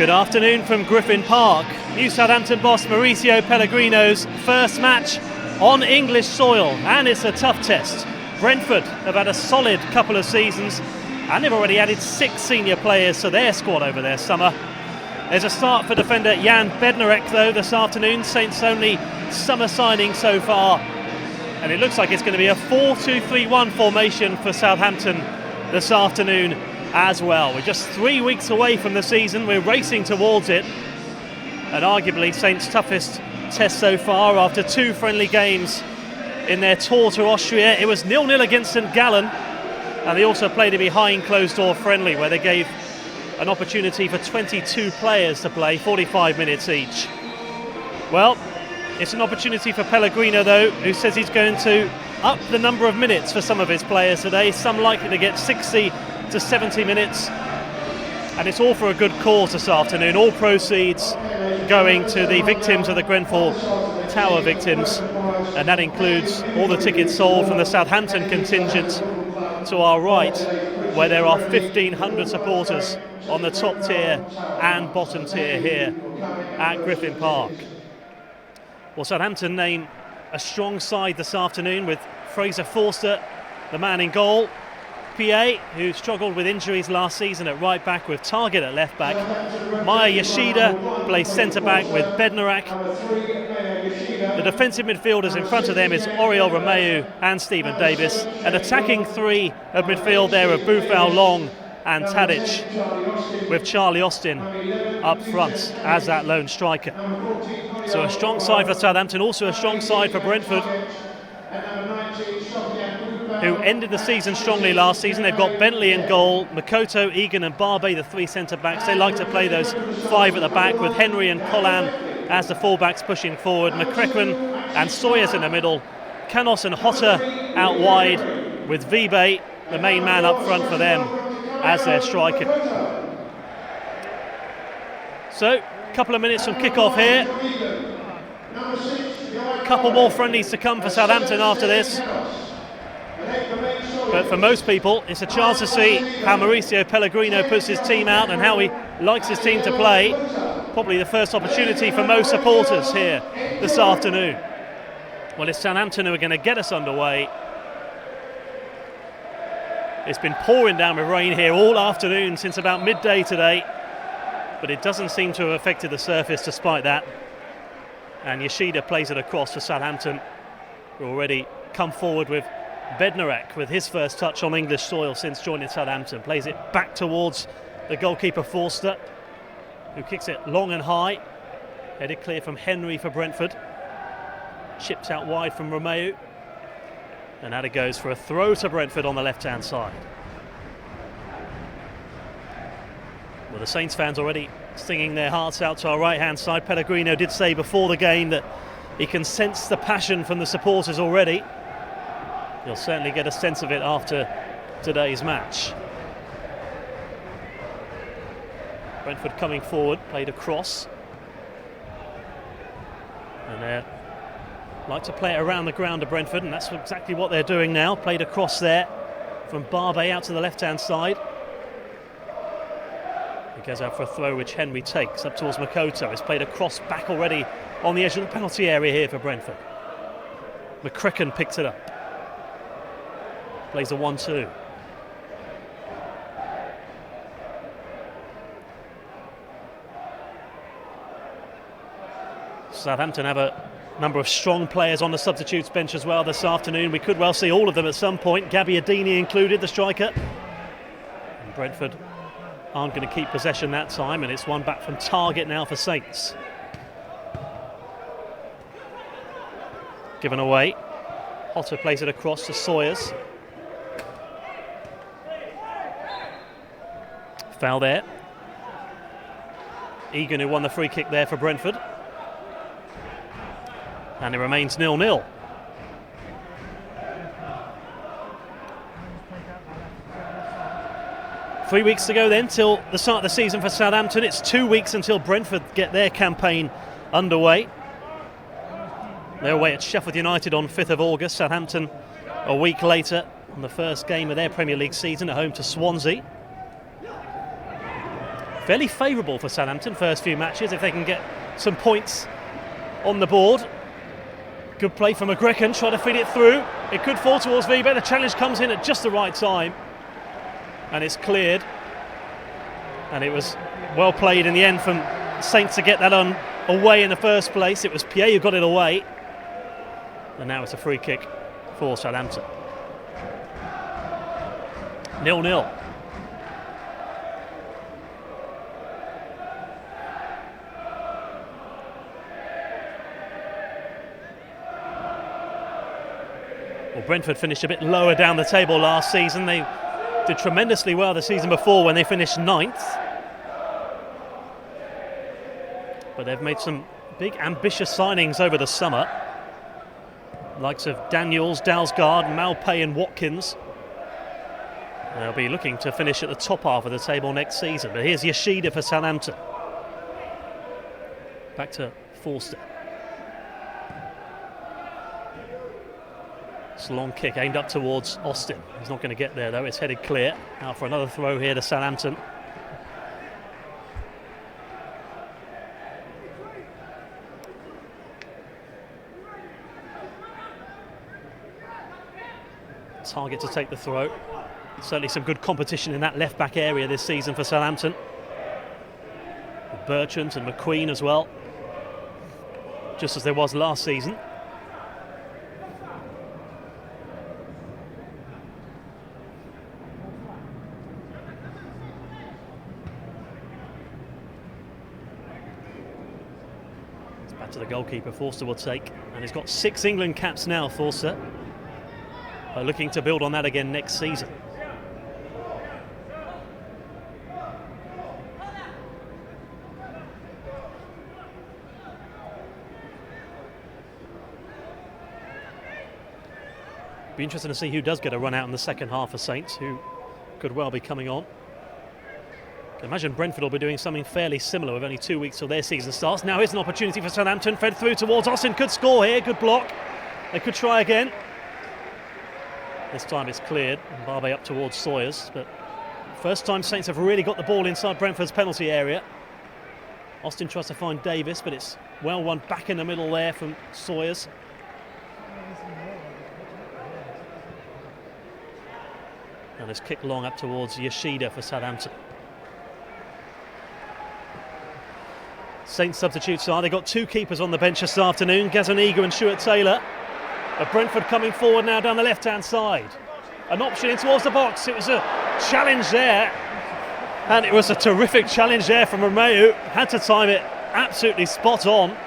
Good afternoon from Griffin Park. New Southampton boss Mauricio Pellegrino's first match on English soil, and it's a tough test. Brentford have had a solid couple of seasons and they've already added 6 senior players to their squad over their summer. There's a start for defender Jan Bednarek though this afternoon, Saints' only summer signing so far, and it looks like it's going to be a 4-2-3-1 formation for Southampton this afternoon as well. We're just 3 weeks away from the season, we're racing towards it, and arguably Saints' toughest test so far after 2 friendly games in their tour to Austria. It was 0-0 against St Gallen, and they also played a behind closed door friendly where they gave an opportunity for 22 players to play, 45 minutes each. Well, it's an opportunity for Pellegrino though, who says he's going to up the number of minutes for some of his players today, some likely to get 60 to 70 minutes, and it's all for a good cause this afternoon. All proceeds going to the victims of the Grenfell Tower victims, and that includes all the tickets sold from the Southampton contingent to our right, where there are 1,500 supporters on the top tier and bottom tier here at Griffin Park. Well, Southampton name a strong side this afternoon with Fraser Forster, the man in goal. PA, who struggled with injuries last season at right back, with Target at left back. Maya Yoshida plays centre back with Bednarek. The defensive midfielders in front of them is Oriol Romeu and Stephen Davis. An attacking 3 of midfield there of Boufal, Long and Tadic, with Charlie Austin up front as that lone striker. So a strong side for Southampton, also a strong side for Brentford, who ended the season strongly last season. They've got Bentley in goal, Makoto, Egan and Barbe, the 3 centre-backs. They like to play those 5 at the back, with Henry and Collan as the full-backs pushing forward, McCracken and Sawyers in the middle, Canos and Hotter out wide, with Vibe, the main man up front for them, as their striker. So, a couple of minutes from kick-off here. A couple more friendlies to come for Southampton after this. But for most people, it's a chance to see how Mauricio Pellegrino puts his team out and how he likes his team to play. Probably the first opportunity for most supporters here this afternoon. Well, it's Southampton who are going to get us underway. It's been pouring down with rain here all afternoon since about midday today, but it doesn't seem to have affected the surface despite that. And Yoshida plays it across for Southampton, who already come forward with Bednarek with his first touch on English soil since joining Southampton. Plays it back towards the goalkeeper Forster, who kicks it long and high. Headed clear from Henry for Brentford. Chipped out wide from Romeu. And now it goes for a throw to Brentford on the left-hand side. Well, the Saints fans already singing their hearts out to our right-hand side. Pellegrino did say before the game that he can sense the passion from the supporters already. You'll certainly get a sense of it after today's match. Brentford coming forward, played across. And they like to play it around the ground of Brentford, and that's exactly what they're doing now. Played across there from Barbe out to the left-hand side. He goes out for a throw which Henry takes up towards Makoto. It's played across back already on the edge of the penalty area here for Brentford. McCracken picks it up. Plays a 1-2. Southampton have a number of strong players on the substitutes bench as well this afternoon. We could well see all of them at some point, Gabbiadini included, the striker. And Brentford aren't going to keep possession that time, and it's one back from target now for Saints. Given away. Hotter plays it across to Sawyers. Foul there. Egan, who won the free kick there for Brentford. And it remains 0-0. Three weeks to go then till the start of the season for Southampton. It's 2 weeks until Brentford get their campaign underway. They're away at Sheffield United on 5th of August. Southampton a week later on the first game of their Premier League season at home to Swansea. fairly favourable for Southampton first few matches if they can get some points on the board. Good play from Griffin, trying to feed it through. It could fall towards Vibe. The challenge comes in at just the right time and it's cleared. And it was well played in the end from Saints to get that on away in the first place. It was Pierre who got it away. And now it's a free kick for Southampton. 0-0. Well, Brentford finished a bit lower down the table last season. They did tremendously well the season before when they finished 9th. But they've made some big ambitious signings over the summer. Likes of Daniels, Dalsgaard, Malpay and Watkins. They'll be looking to finish at the top half of the table next season. But here's Yoshida for Southampton. Back to Forster. It's a long kick aimed up towards Austin. He's not going to get there though, it's headed clear. Now for another throw here to Southampton. Target to take the throw. Certainly some good competition in that left back area this season for Southampton. With Bertrand and McQueen as well, just as there was last season. It's back to the goalkeeper, Forster will take, and he's got 6 England caps now, Forster. Looking to build on that again next season. Be interesting to see who does get a run out in the second half for Saints, who could well be coming on. I imagine Brentford will be doing something fairly similar with only 2 weeks till their season starts. Now here's an opportunity for Southampton, fed through towards Austin, could score here, good block. They could try again. This time it's cleared, and Barbe up towards Sawyers, but first time Saints have really got the ball inside Brentford's penalty area. Austin tries to find Davis, but it's well won back in the middle there from Sawyers. And it's kicked long up towards Yoshida for Southampton. Saints substitutes are, they've got 2 keepers on the bench this afternoon, Gazaniga and Stuart Taylor. But Brentford coming forward now down the left-hand side. An option in towards the box. It was a challenge there. And it was a terrific challenge there from Romeo. Had to time it absolutely spot on.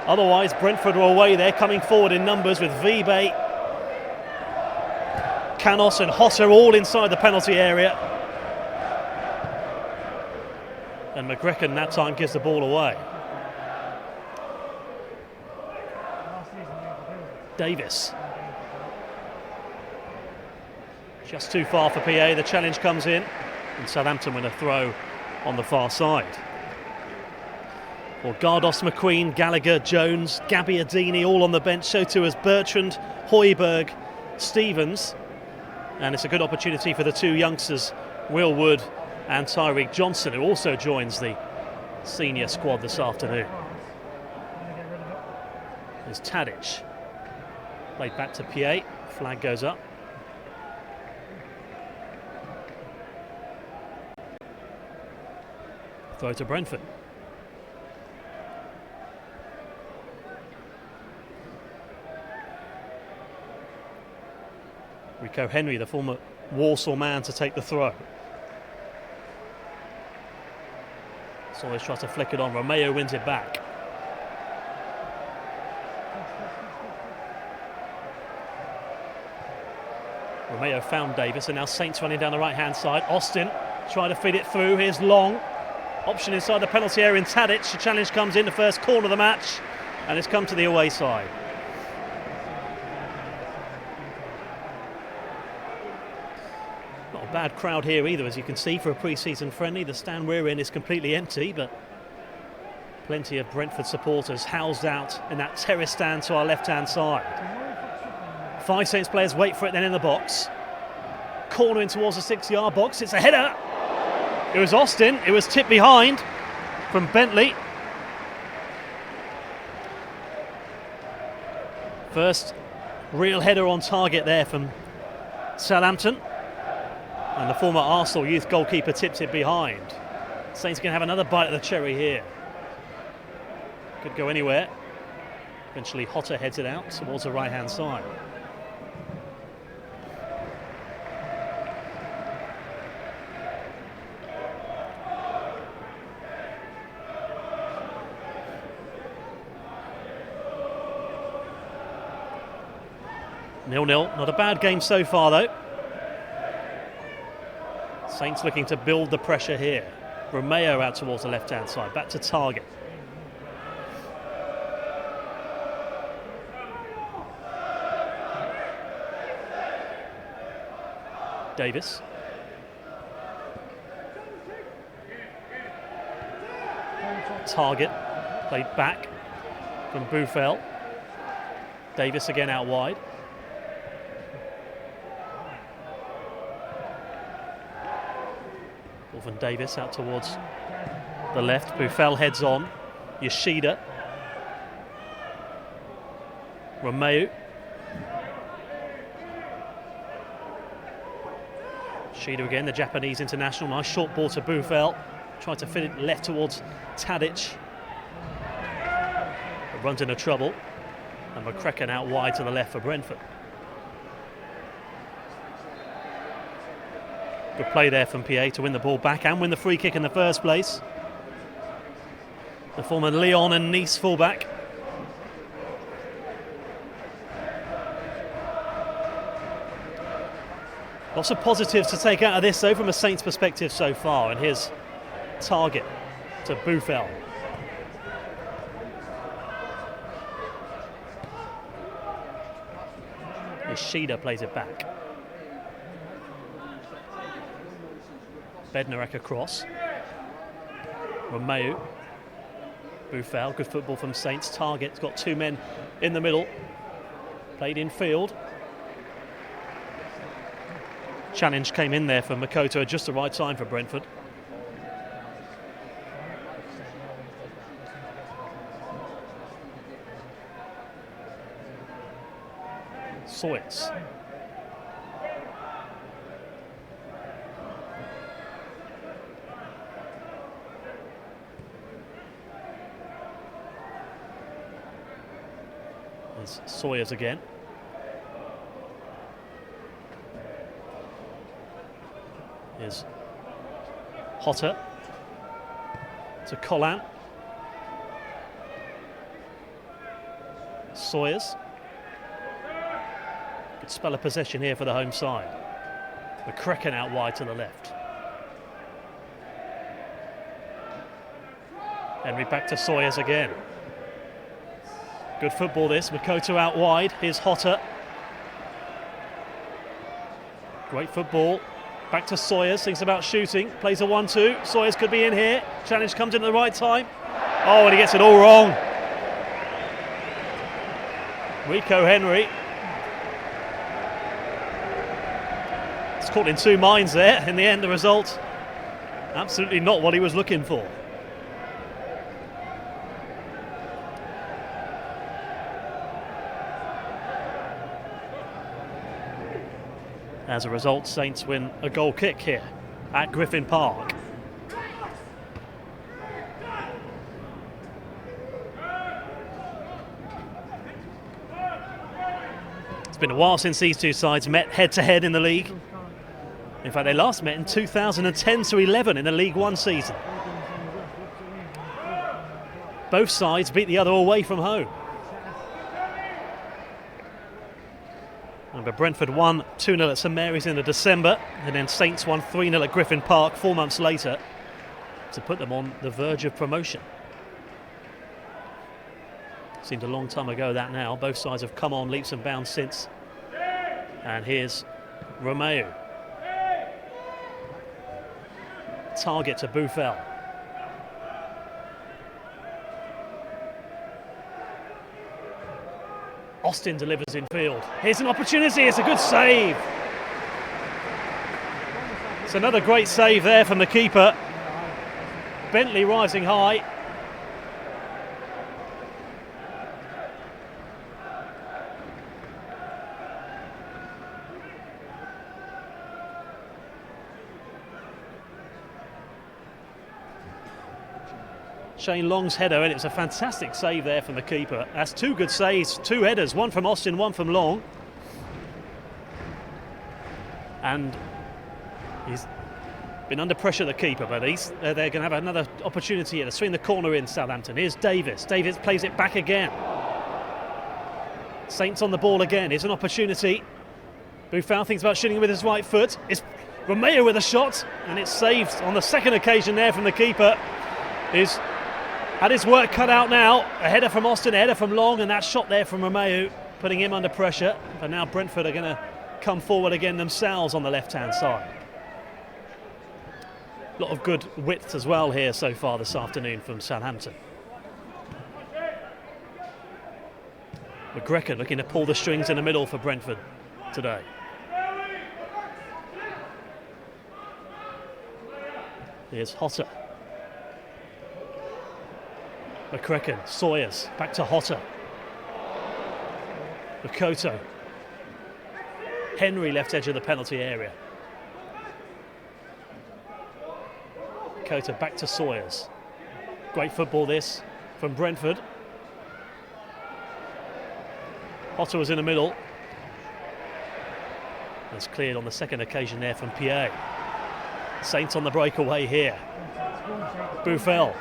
Otherwise, Brentford were away there, coming forward in numbers with Vibe, Canos and Hotter all inside the penalty area. And McGregor that time gives the ball away. Davis. Just too far for PA, the challenge comes in and Southampton win a throw on the far side. Well, Gardos, McQueen, Gallagher, Jones, Gabbiadini all on the bench, so too as Bertrand, Højbjerg, Stevens. And it's a good opportunity for the 2 youngsters, Will Wood and Tyreek Johnson, who also joins the senior squad this afternoon. There's Tadic. Played back to Pierre, flag goes up. Throw to Brentford. Rico Henry, the former Walsall man, to take the throw. Sawyers tries to flick it on, Romeo wins it back. Romeo found Davis, and now Saints running down the right-hand side. Austin trying to feed it through. Here's Long. Option inside the penalty area in Tadic. The challenge comes in, the first corner of the match, and it's come to the away side. Not a bad crowd here either, as you can see, for a pre-season friendly. The stand we're in is completely empty, but plenty of Brentford supporters housed out in that terrace stand to our left-hand side. 5 Saints players wait for it then in the box. Corner in towards the 6-yard box. It's a header. It was Austin. It was tipped behind from Bentley. First real header on target there from Southampton. And the former Arsenal youth goalkeeper tipped it behind. Saints can have another bite of the cherry here. Could go anywhere. Eventually Hotter heads it out towards the right-hand side. Nil-nil. Not a bad game so far, though. Saints looking to build the pressure here. Romeo out towards the left-hand side. Back to target. Davis. Target. Played back from Buffel. Davis again out wide. Van Davis out towards the left. Buffel heads on. Yoshida. Romeo. Yoshida again, the Japanese international. Nice short ball to Buffel. Tried to fit it left towards Tadic. But runs into trouble. And McCracken out wide to the left for Brentford. Good play there from PA to win the ball back and win the free kick in the first place. The former Lyon and Nice fullback. Lots of positives to take out of this though from a Saints perspective so far, and here's target to Buffel. Yoshida plays it back. Bednarek across. Romeo. Buffel, good football from Saints. Target's got two men in the middle. Played in field. Challenge came in there for Makoto at just the right time for Brentford. Soitz. There's Sawyers again. Here's Hotter to Collan. Sawyers. Good spell of possession here for the home side. McCracken out wide to the left. Henry back to Sawyers again. Good football this. Makoto out wide. Here's Hotter. Great football. Back to Sawyers. Thinks about shooting. Plays a 1-2. Sawyers could be in here. Challenge comes in at the right time. Oh, and he gets it all wrong. Rico Henry. It's caught in two minds there. In the end, the result, absolutely not what he was looking for. As a result, Saints win a goal kick here at Griffin Park. It's been a while since these two sides met head-to-head in the league. In fact, they last met in 2010-11 in the League One season. Both sides beat the other away from home. But Brentford won 2-0 at St Mary's in December, and then Saints won 3-0 at Griffin Park 4 months later to put them on the verge of promotion. Seemed a long time ago that now. Both sides have come on leaps and bounds since. And here's Romeo. Target to Buffel. Austin delivers in field. Here's an opportunity, it's a good save. It's another great save there from the keeper. Bentley rising high. Shane Long's header, and it's a fantastic save there from the keeper. That's two good saves, two headers, one from Austin, one from Long. And he's been under pressure, the keeper, but they're going to have another opportunity here to swing the corner in, Southampton. Here's Davis. Davis plays it back again. Saints on the ball again. Here's an opportunity. Buffon thinks about shooting with his right foot. It's Romeo with a shot, and it's saved on the second occasion there from the keeper. He's had his work cut out now. A header from Austin, a header from Long, and that shot there from Romeo, putting him under pressure. But now Brentford are going to come forward again themselves on the left-hand side. A lot of good width as well here so far this afternoon from Southampton. McGregor looking to pull the strings in the middle for Brentford today. Here's Hotter. McCracken, Sawyers, back to Hotter. Makoto. Henry left edge of the penalty area. Makoto back to Sawyers. Great football this from Brentford. Hotter was in the middle. That's cleared on the second occasion there from Pierre. Saints on the breakaway here. Buffon.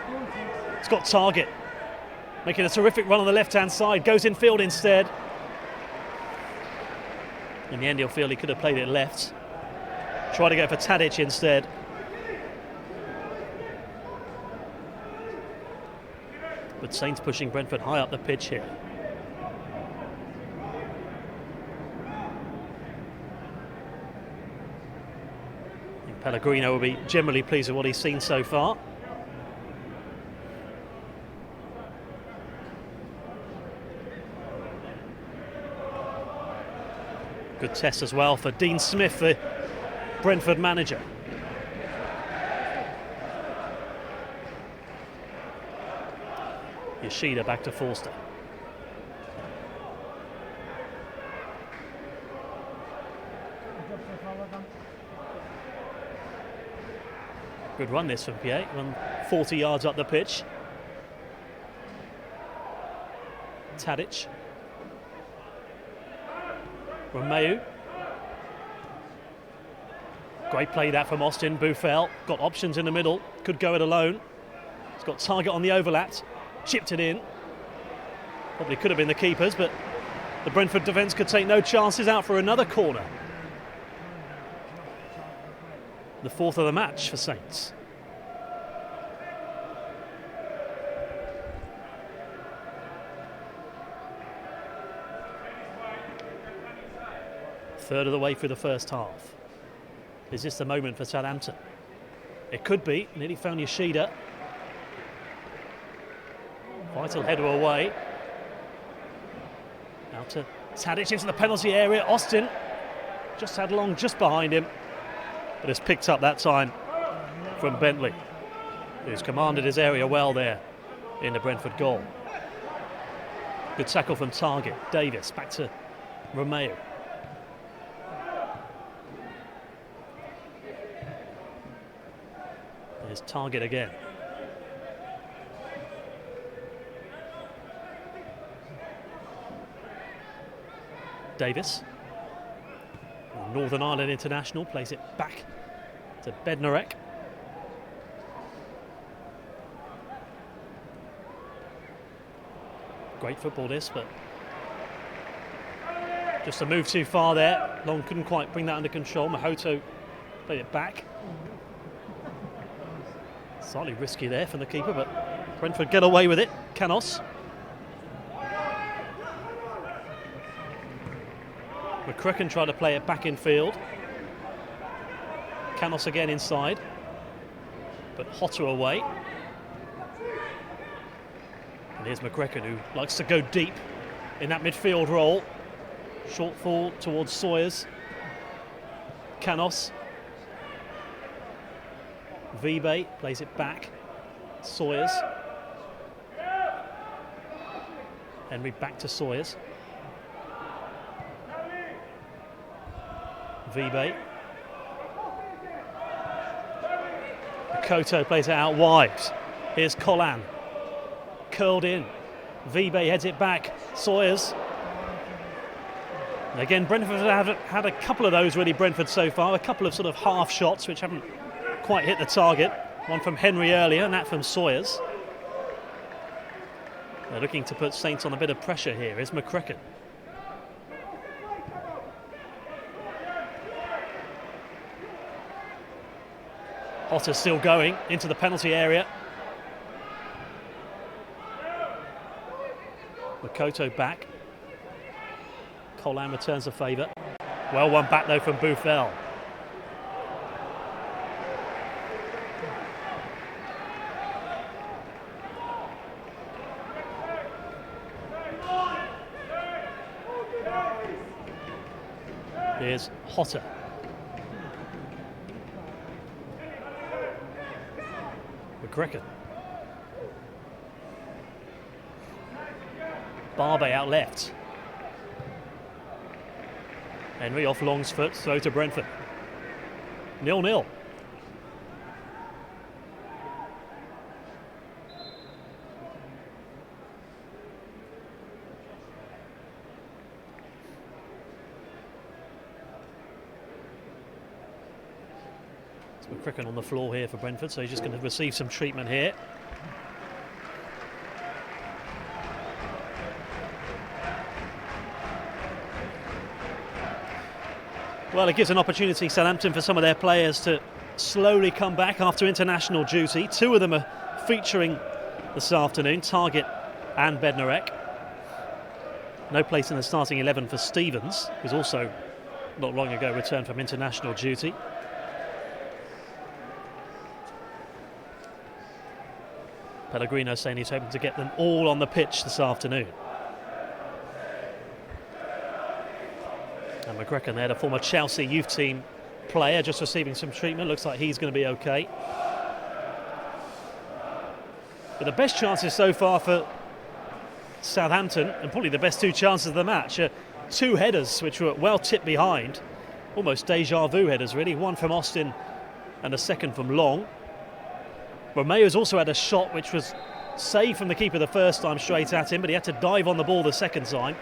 It's got target. Making a terrific run on the left-hand side. Goes in field instead. In the end, he'll feel he could have played it left. Try to go for Tadic instead. But Saints pushing Brentford high up the pitch here. Pellegrino will be generally pleased with what he's seen so far. Good test as well for Dean Smith, the Brentford manager. Yoshida back to Forster. Good run this from Pierre, run 40 yards up the pitch. Tadic. Romeo. Great play that from Austin. Buffon got options in the middle, could go it alone. He's got target on the overlap, chipped it in. Probably could have been the keeper's, but the Brentford defence could take no chances. Out for another corner. The fourth of the match for Saints. Third of the way through the first half. Is this the moment for Southampton? It could be. Nearly found Yoshida. Vital header away. Out to Tadic into the penalty area. Austin just had Long just behind him, but it's picked up that time from Bentley, who's commanded his area well there in the Brentford goal. Good tackle from Target. Davis back to Romeo. There's Target again. Davis, Northern Ireland international, plays it back to Bednarek. Great football this, but just a move too far there. Long couldn't quite bring that under control. Mahoto played it back. Slightly risky there from the keeper, but Brentford get away with it. Canos. McCracken tried to play it back in field. Canos again inside, but Hotter away. And here's McCracken, who likes to go deep in that midfield role. Short fall towards Sawyers. Canos. Vibe plays it back. Sawyers. Henry back to Sawyers. Vibe. Koto plays it out wide. Here's Collan. Curled in. Vibe heads it back. Sawyers. And again, Brentford have had a couple of those really, Brentford so far. A couple of sort of half shots which haven't quite hit the target. One from Henry earlier and that from Sawyers. They're looking to put Saints on a bit of pressure here. Here's McCracken. Potter's still going into the penalty area. Makoto back. Collan returns the favour. Well won back though from Buffel. Here's Hotter. McCracken. Barbe out left. Henry off Long's foot, throw to Brentford. 0-0. McCracken on the floor here for Brentford, so he's just going to receive some treatment here. Well, it gives an opportunity, Southampton, for some of their players to slowly come back after international duty. Two of them are featuring this afternoon, Targett and Bednarek. No place in the starting 11 for Stevens, who's also not long ago returned from international duty. Pellegrino saying he's hoping to get them all on the pitch this afternoon. And McCracken there, the former Chelsea youth team player, just receiving some treatment. Looks like he's going to be okay. But the best chances so far for Southampton, and probably the best two chances of the match, are two headers which were well tipped behind. Almost deja vu headers really. One from Austin and a second from Long. Romeo's also had a shot which was saved from the keeper the first time straight at him, but he had to dive on the ball the second time.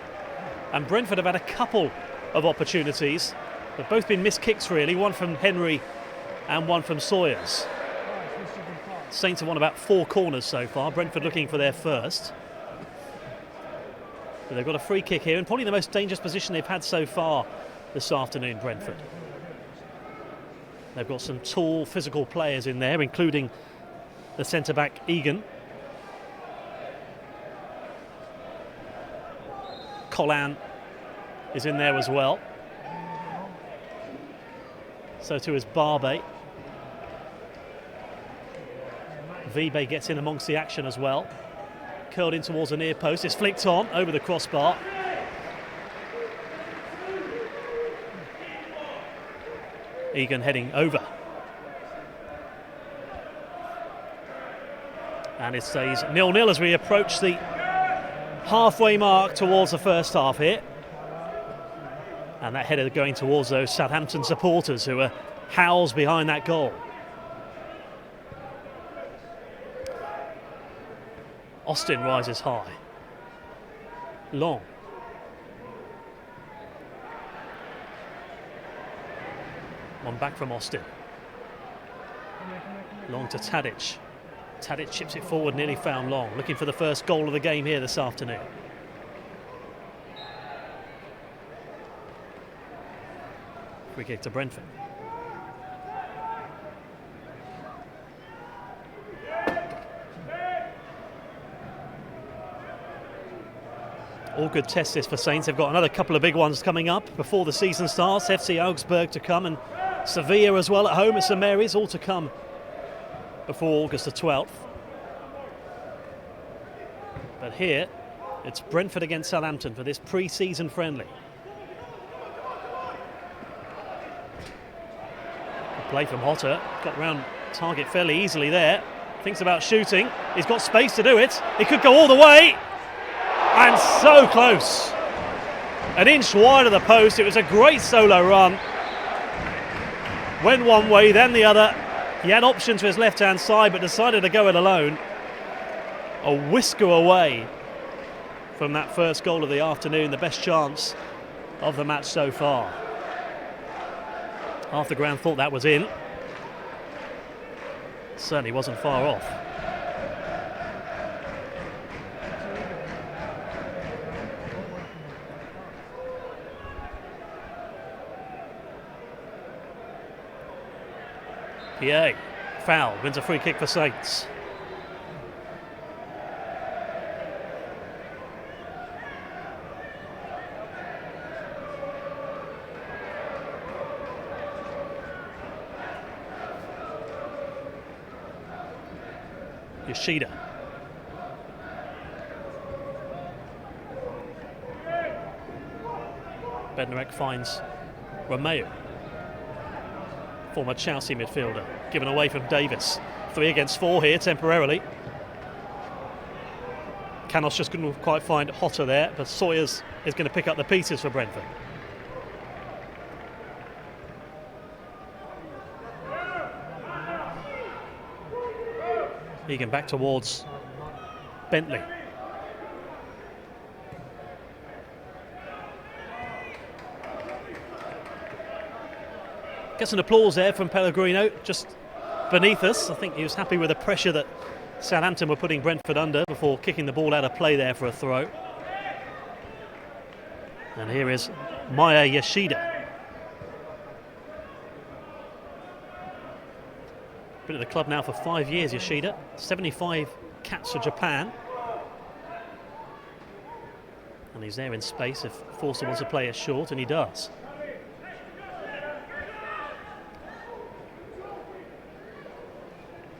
And Brentford have had a couple of opportunities. They've both been missed kicks really, one from Henry and one from Sawyers. Saints have won about 4 corners so far, Brentford looking for their first. But they've got a free kick here, and probably the most dangerous position they've had so far this afternoon, Brentford. They've got some tall, physical players in there, including the centre-back Egan. Collan is in there as well. So too is Barbe. Vibe gets in amongst the action as well. Curled in towards the near post. It's flicked on over the crossbar. Egan heading over. And it stays 0-0 as we approach the halfway mark towards the first half here. And that header going towards those Southampton supporters who are howls behind that goal. Austin rises high. Long. One back from Austin. Long to Tadic. Tadic chips it forward, nearly found Long. Looking for the first goal of the game here this afternoon. Free kick to Brentford. All good tests this for Saints. They've got another couple of big ones coming up before the season starts. FC Augsburg to come and Sevilla as well at home at St Mary's, all to come before August the 12th. But here, it's Brentford against Southampton for this pre-season friendly. Play from Hotter, got round target fairly easily there. thinks about shooting. He's got space to do it. He could go all the way. And so close. An inch wide of the post. It was a great solo run. Went one way, then the other. He had option to his left-hand side, but decided to go it alone. A whisker away from that first goal of the afternoon, the best chance of the match so far. Half the ground thought that was in. Certainly wasn't far off. PA, foul, wins a free kick for Saints. Yoshida. Bednarek finds Romeo, former Chelsea midfielder, given away from Davis. 3 against 4 here temporarily. Canos just couldn't quite find Hotter there, but Sawyers is going to pick up the pieces for Brentford. Egan back towards Bentley. Gets an applause there from Pellegrino, just beneath us. I think he was happy with the pressure that Southampton were putting Brentford under before kicking the ball out of play there for a throw. And here is Maya Yoshida. Been at the club now for 5 years, Yoshida. 75 caps for Japan. And he's there in space if Forster wants to play it short, and he does.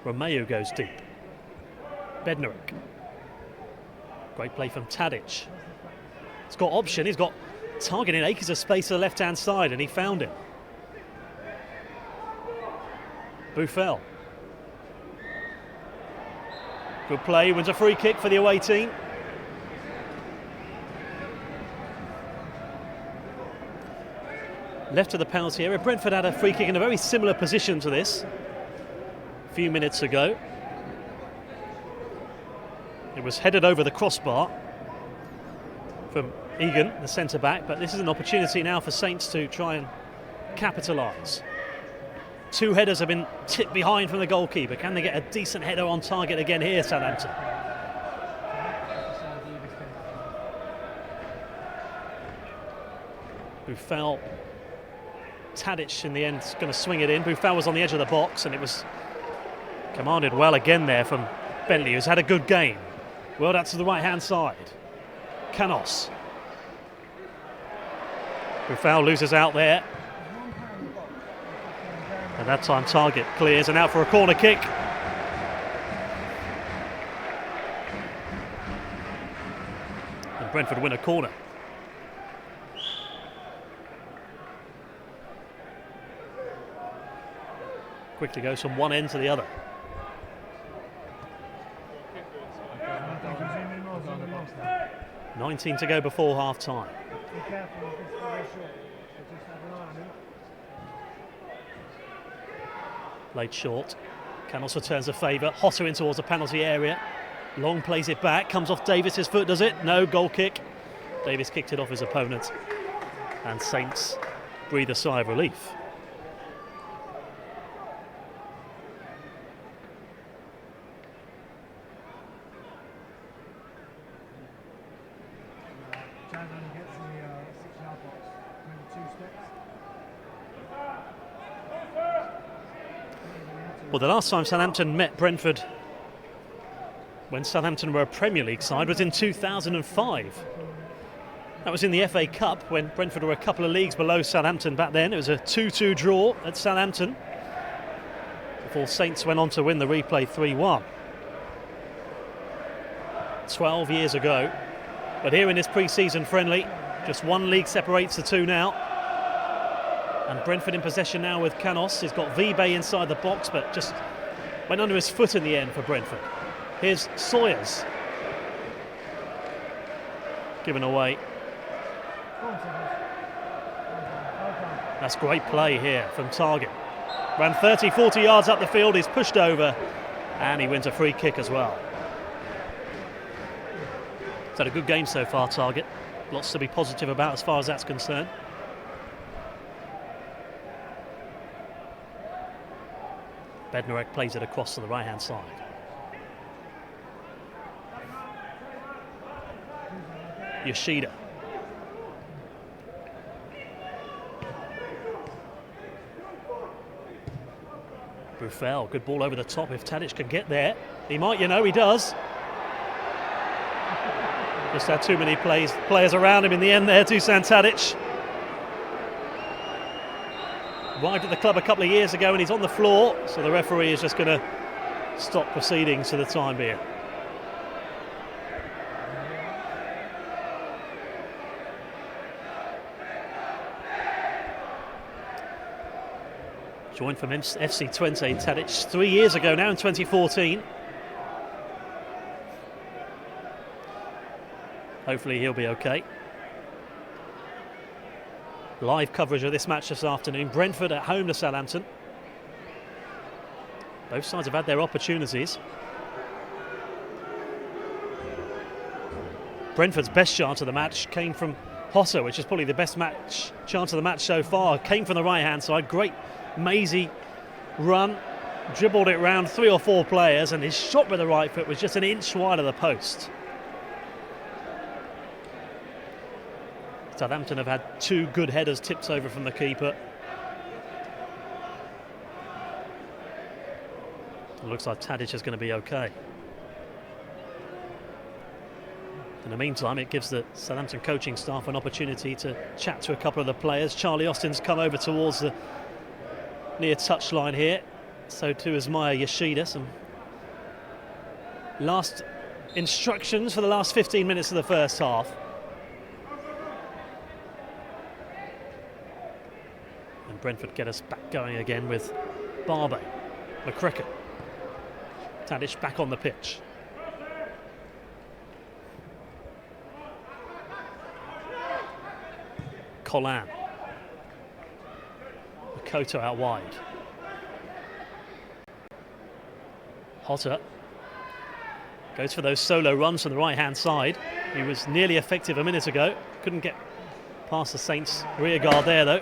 Romeo goes deep. Bednarek. Great play from Tadic. He's got option, he's got target in acres of space to the left-hand side, and he found him. Buffel. Good play, wins a free kick for the away team. Left of the penalty area. Brentford had a free kick in a very similar position to this a few minutes ago. It was headed over the crossbar from Egan, the centre-back, but this is an opportunity now for Saints to try and capitalise. 2 headers have been tipped behind from the goalkeeper. Can they get a decent header on target again here, Southampton? Buffel. Tadic in the end is going to swing it in. Buffel was on the edge of the box, and it was commanded well again there from Bentley, who's had a good game. Well, that's to the right-hand side. Canos. Buffel loses out there. And that time target clears, and out for a corner kick. And Brentford win a corner. Quickly goes from one end to the other. $19 to go before half time. Played short. Canos returns a favour. Hotter in towards the penalty area. Long plays it back. Comes off Davis's foot, does it? No, goal kick. Davis kicked it off his opponent. And Saints breathe a sigh of relief. Well, the last time Southampton met Brentford, when Southampton were a Premier League side, was in 2005. That was in the FA Cup, when Brentford were a couple of leagues below Southampton back then. It was a 2-2 draw at Southampton, before Saints went on to win the replay 3-1. 12 years ago. But here in this pre-season friendly, just one league separates the two now. And Brentford in possession now with Canos. He's got Vibe inside the box, but just Went under his foot in the end for Brentford. Here's Sawyers. Given away. That's great play here from Target. Ran 30, 40 yards up the field, he's pushed over, and he wins a free kick as well. He's had a good game so far, Target. Lots to be positive about as far as that's concerned. Bednarek plays it across to the right-hand side. Yoshida. Buffel, good ball over the top. If Tadic can get there, he might, he does. Just had too many players around him in the end there, Dusan Tadic. Arrived at the club a couple of years ago and he's on the floor, so the referee is just going to stop proceedings for the time being. Joined from FC Twente, Tadic 3 years ago now in 2014. Hopefully he'll be okay. Live coverage of this match this afternoon. Brentford at home to Southampton. Both sides have had their opportunities. Brentford's best chance of the match came from Hossa, which is probably the best chance of the match so far. Came from the right-hand side. Great mazy run. Dribbled it round 3 or 4 players, and his shot with the right foot was just an inch wide of the post. Southampton have had 2 good headers tipped over from the keeper. It looks like Tadic is going to be okay. In the meantime, it gives the Southampton coaching staff an opportunity to chat to a couple of the players. Charlie Austin's come over towards the near touchline here. So too is Maya Yoshida. Some last instructions for the last 15 minutes of the first half. And Brentford get us back going again with Barbe, McCracken. Tadic back on the pitch. Collan. Makoto out wide. Hotter goes for those solo runs from the right-hand side. He was nearly effective a minute ago. Couldn't get past the Saints' rear guard there, though.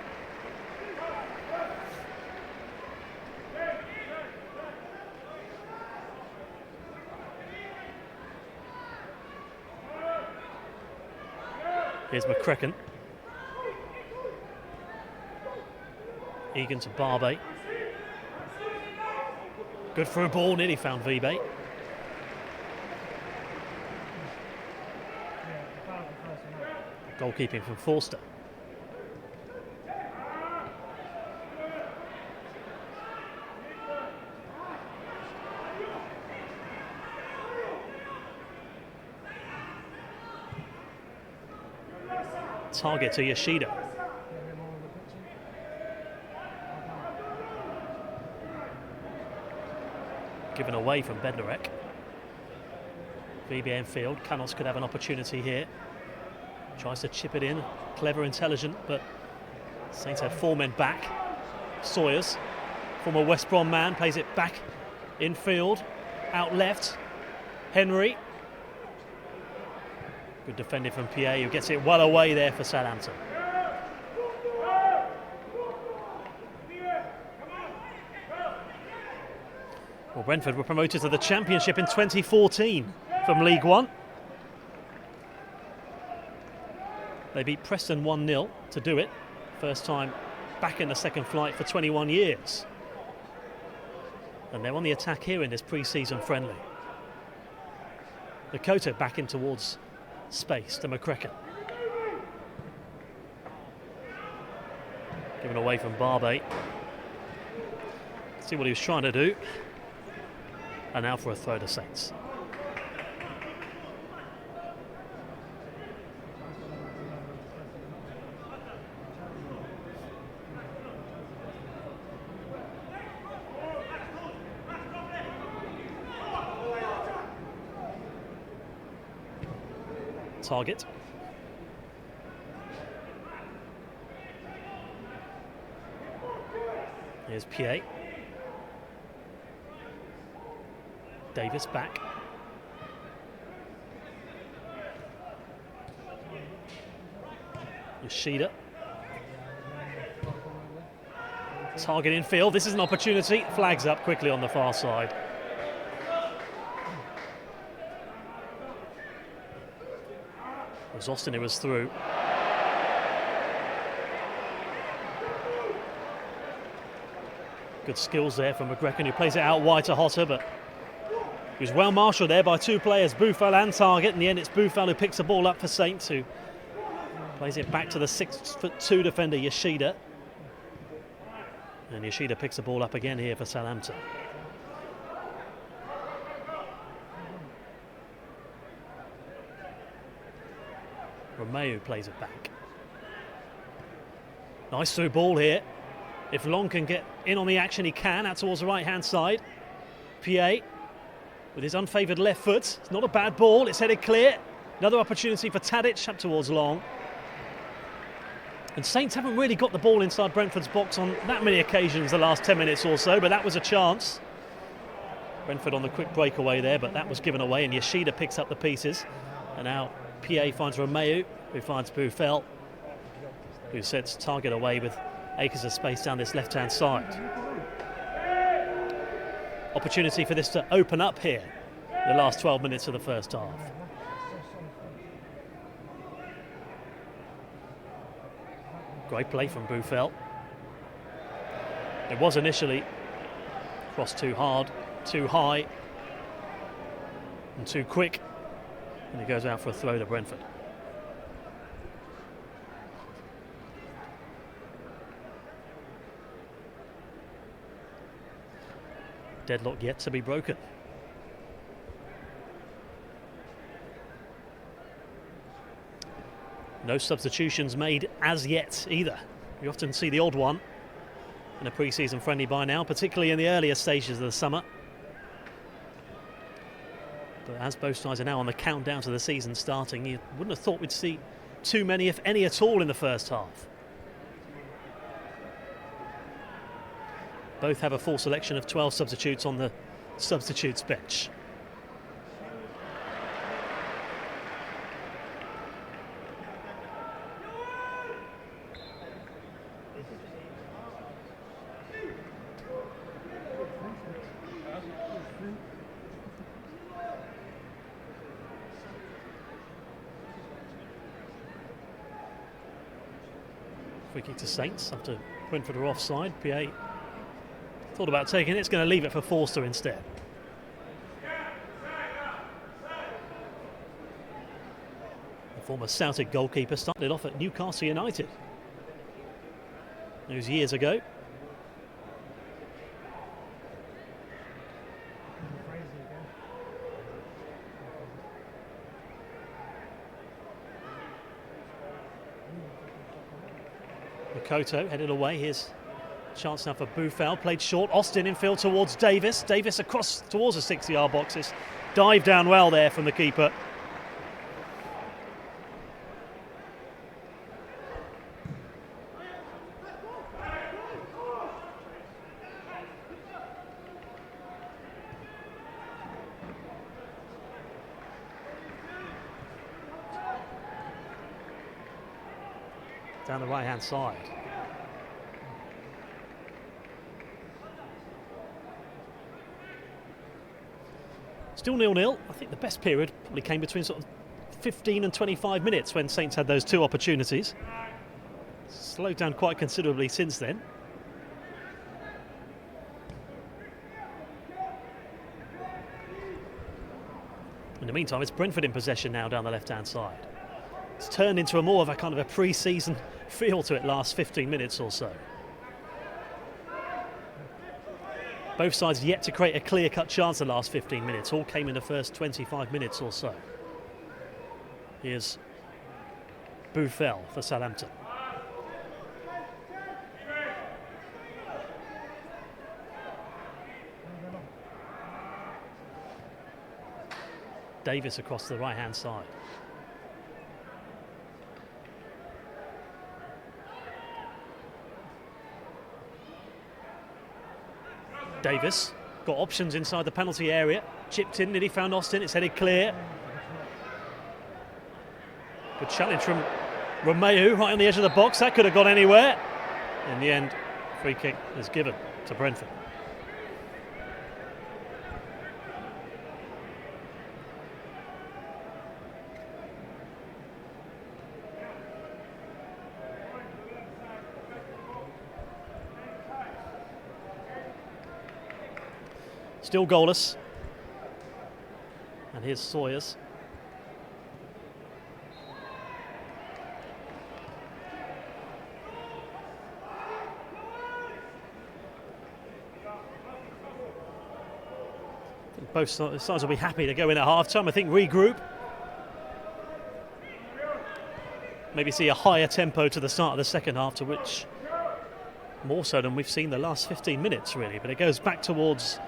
Here's McCracken. Egan to Barbe. Good for a ball, nearly found Vibe. Goalkeeping from Forster. Target to Yoshida. Given away from Bednarek. VBN field. Canos could have an opportunity here. Tries to chip it in. Clever, intelligent, but Saints had 4 men back. Sawyers, former West Brom man, plays it back in field. Out left. Henry. Good defending from Pierre, who gets it well away there for Southampton. Well, Brentford were promoted to the Championship in 2014 from League One. They beat Preston 1-0 to do it. First time back in the second flight for 21 years. And they're on the attack here in this pre-season friendly. Makoto back in towards space to McCracken. Given away from Barbe. See what he was trying to do. And now for a throw to Saints. target. Here's Pierre. Davis back. Yoshida. Target in field. This is an opportunity. Flags up quickly on the far side. It was Austin who was through. Good skills there from McGregor, who plays it out wide to Hotter, but he was well marshalled there by two players, Buffel and Target. In the end, it's Buffel who picks the ball up for Saints, who plays it back to the 6'2" defender, Yoshida. And Yoshida picks the ball up again here for Southampton. Romeo plays it back. Nice through ball here. If Long can get in on the action, he can, out towards the right-hand side. Pierre, with his unfavoured left foot. It's not a bad ball, it's headed clear. Another opportunity for Tadic, up towards Long. And Saints haven't really got the ball inside Brentford's box on that many occasions the last 10 minutes or so, but that was a chance. Brentford on the quick breakaway there, but that was given away, and Yoshida picks up the pieces. And now Pierre finds Romeo, who finds Buffel, who sets Target away with acres of space down this left-hand side. Opportunity for this to open up here, the last 12 minutes of the first half. Great play from Buffel. It was initially crossed too hard, too high, and too quick, and he goes out for a throw to Brentford. Deadlock yet to be broken. No substitutions made as yet either. We often see the odd one in a pre-season friendly by now, particularly in the earlier stages of the summer. But as both sides are now on the countdown to the season starting, you wouldn't have thought we'd see too many, if any at all, in the first half. Both have a full selection of 12 substitutes on the substitutes bench. Free kick to Saints after Brentford are offside. Pierre thought about taking it. It's going to leave it for Forster instead. The former Celtic goalkeeper started off at Newcastle United those years ago. Makoto headed away. Here's chance now for Buffel. Played short. Austin in field towards Davis. Davis across towards the 60-yard boxes. Dive down well there from the keeper. Down the right-hand side. Still 0-0. I think the best period probably came between sort of 15 and 25 minutes when Saints had those two opportunities. Slowed down quite considerably since then. In the meantime, it's Brentford in possession now down the left-hand side. It's turned into a more of a kind of a pre-season feel to it last 15 minutes or so. Both sides yet to create a clear-cut chance the last 15 minutes. All came in the first 25 minutes or so. Here's Buffel for Southampton. Davis across the right-hand side. Davis got options inside the penalty area. Chipped in, nearly found Austin. It's headed clear. Good challenge from Romeu right on the edge of the box. That could have gone anywhere. In the end, free kick is given to Brentford. Still goalless. And here's Sawyers. Both sides will be happy to go in at half-time. I think regroup. Maybe see a higher tempo to the start of the second half, to which more so than we've seen the last 15 minutes, really. But it goes back towards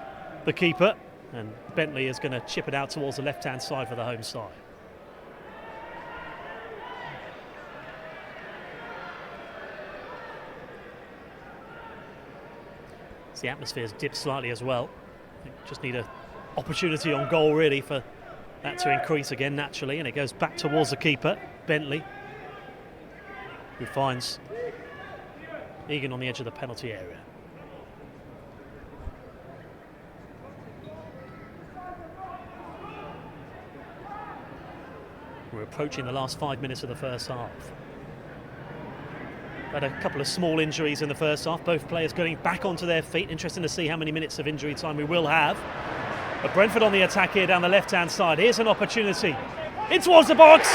the keeper, and Bentley is going to chip it out towards the left-hand side for the home side. So the atmosphere's dipped slightly as well. I think just need an opportunity on goal, really, for that to increase again naturally, and it goes back towards the keeper, Bentley, who finds Egan on the edge of the penalty area. We're approaching the last 5 minutes of the first half. Had a couple of small injuries in the first half, both players getting back onto their feet. Interesting to see how many minutes of injury time we will have. But Brentford on the attack here down the left-hand side. Here's an opportunity. In towards the box.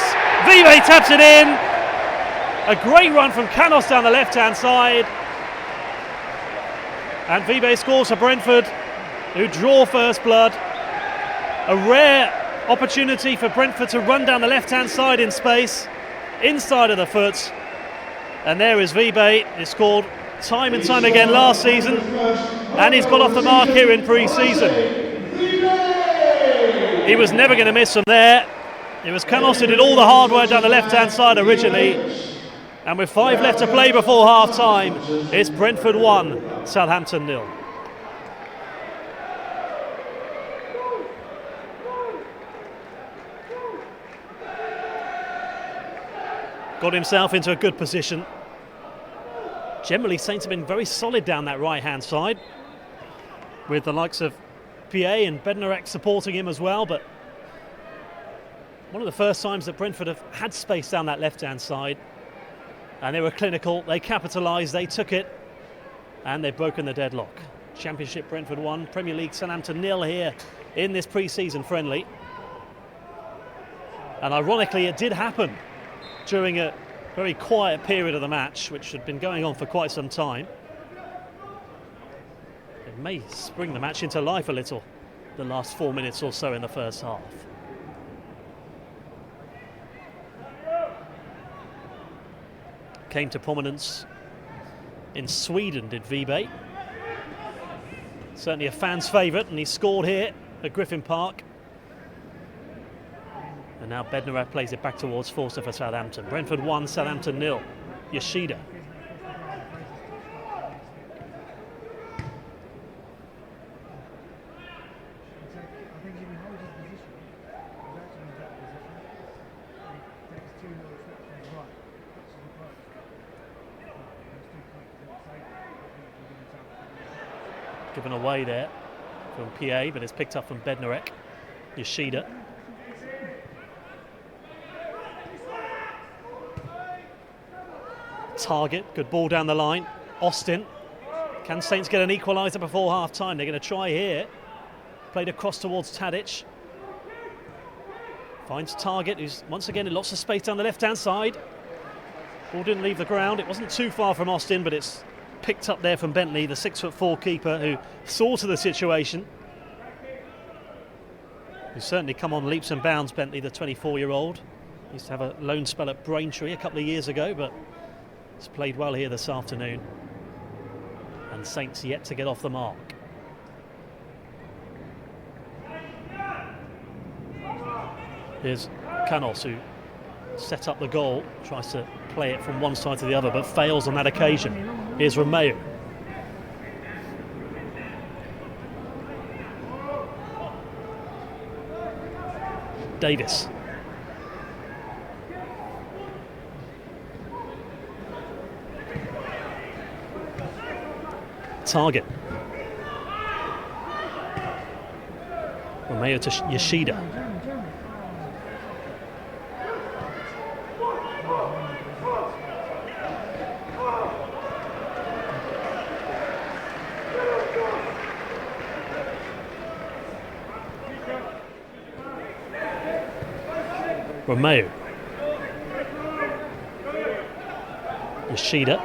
Vive taps it in. A great run from Canos down the left-hand side. And Vive scores for Brentford, who draw first blood. A rare opportunity for Brentford to run down the left-hand side in space, inside of the foot. And there is Vibe. He scored time and time again last season, and he's got off the mark here in pre-season. He was never going to miss from there. It was Canos who did all the hard work down the left-hand side originally. And with 5 left to play before half-time, it's Brentford 1, Southampton 0. Got himself into a good position. Generally, Saints have been very solid down that right-hand side, with the likes of Pierre and Bednarek supporting him as well. But one of the first times that Brentford have had space down that left-hand side, and they were clinical, they capitalised, they took it, and they've broken the deadlock. Championship Brentford 1, Premier League Southampton 0 here in this pre-season friendly. And ironically, it did happen during a very quiet period of the match, which had been going on for quite some time. It may spring the match into life a little, the last 4 minutes or so in the first half. Came to prominence in Sweden, did Vibe. Certainly a fan's favourite, and he scored here at Griffin Park. And now Bednarek plays it back towards Forster for Southampton. Brentford 1, Southampton 0. Yoshida. Given away there from PA, but it's picked up from Bednarek. Yoshida. Target, good ball down the line. Austin. Can Saints get an equaliser before half-time? They're going to try here. Played across towards Tadic. Finds Target, who's once again in lots of space down the left-hand side. Ball didn't leave the ground. It wasn't too far from Austin, but it's picked up there from Bentley, the 6'4" keeper, who saw to the situation. He's certainly come on leaps and bounds, Bentley, the 24-year-old. Used to have a loan spell at Braintree a couple of years ago, but he's played well here this afternoon. And Saints yet to get off the mark. Here's Canos, who set up the goal, tries to play it from one side to the other, but fails on that occasion. Here's Romeu. Davis. Target. Romeo to Yoshida. Romeo. Yoshida.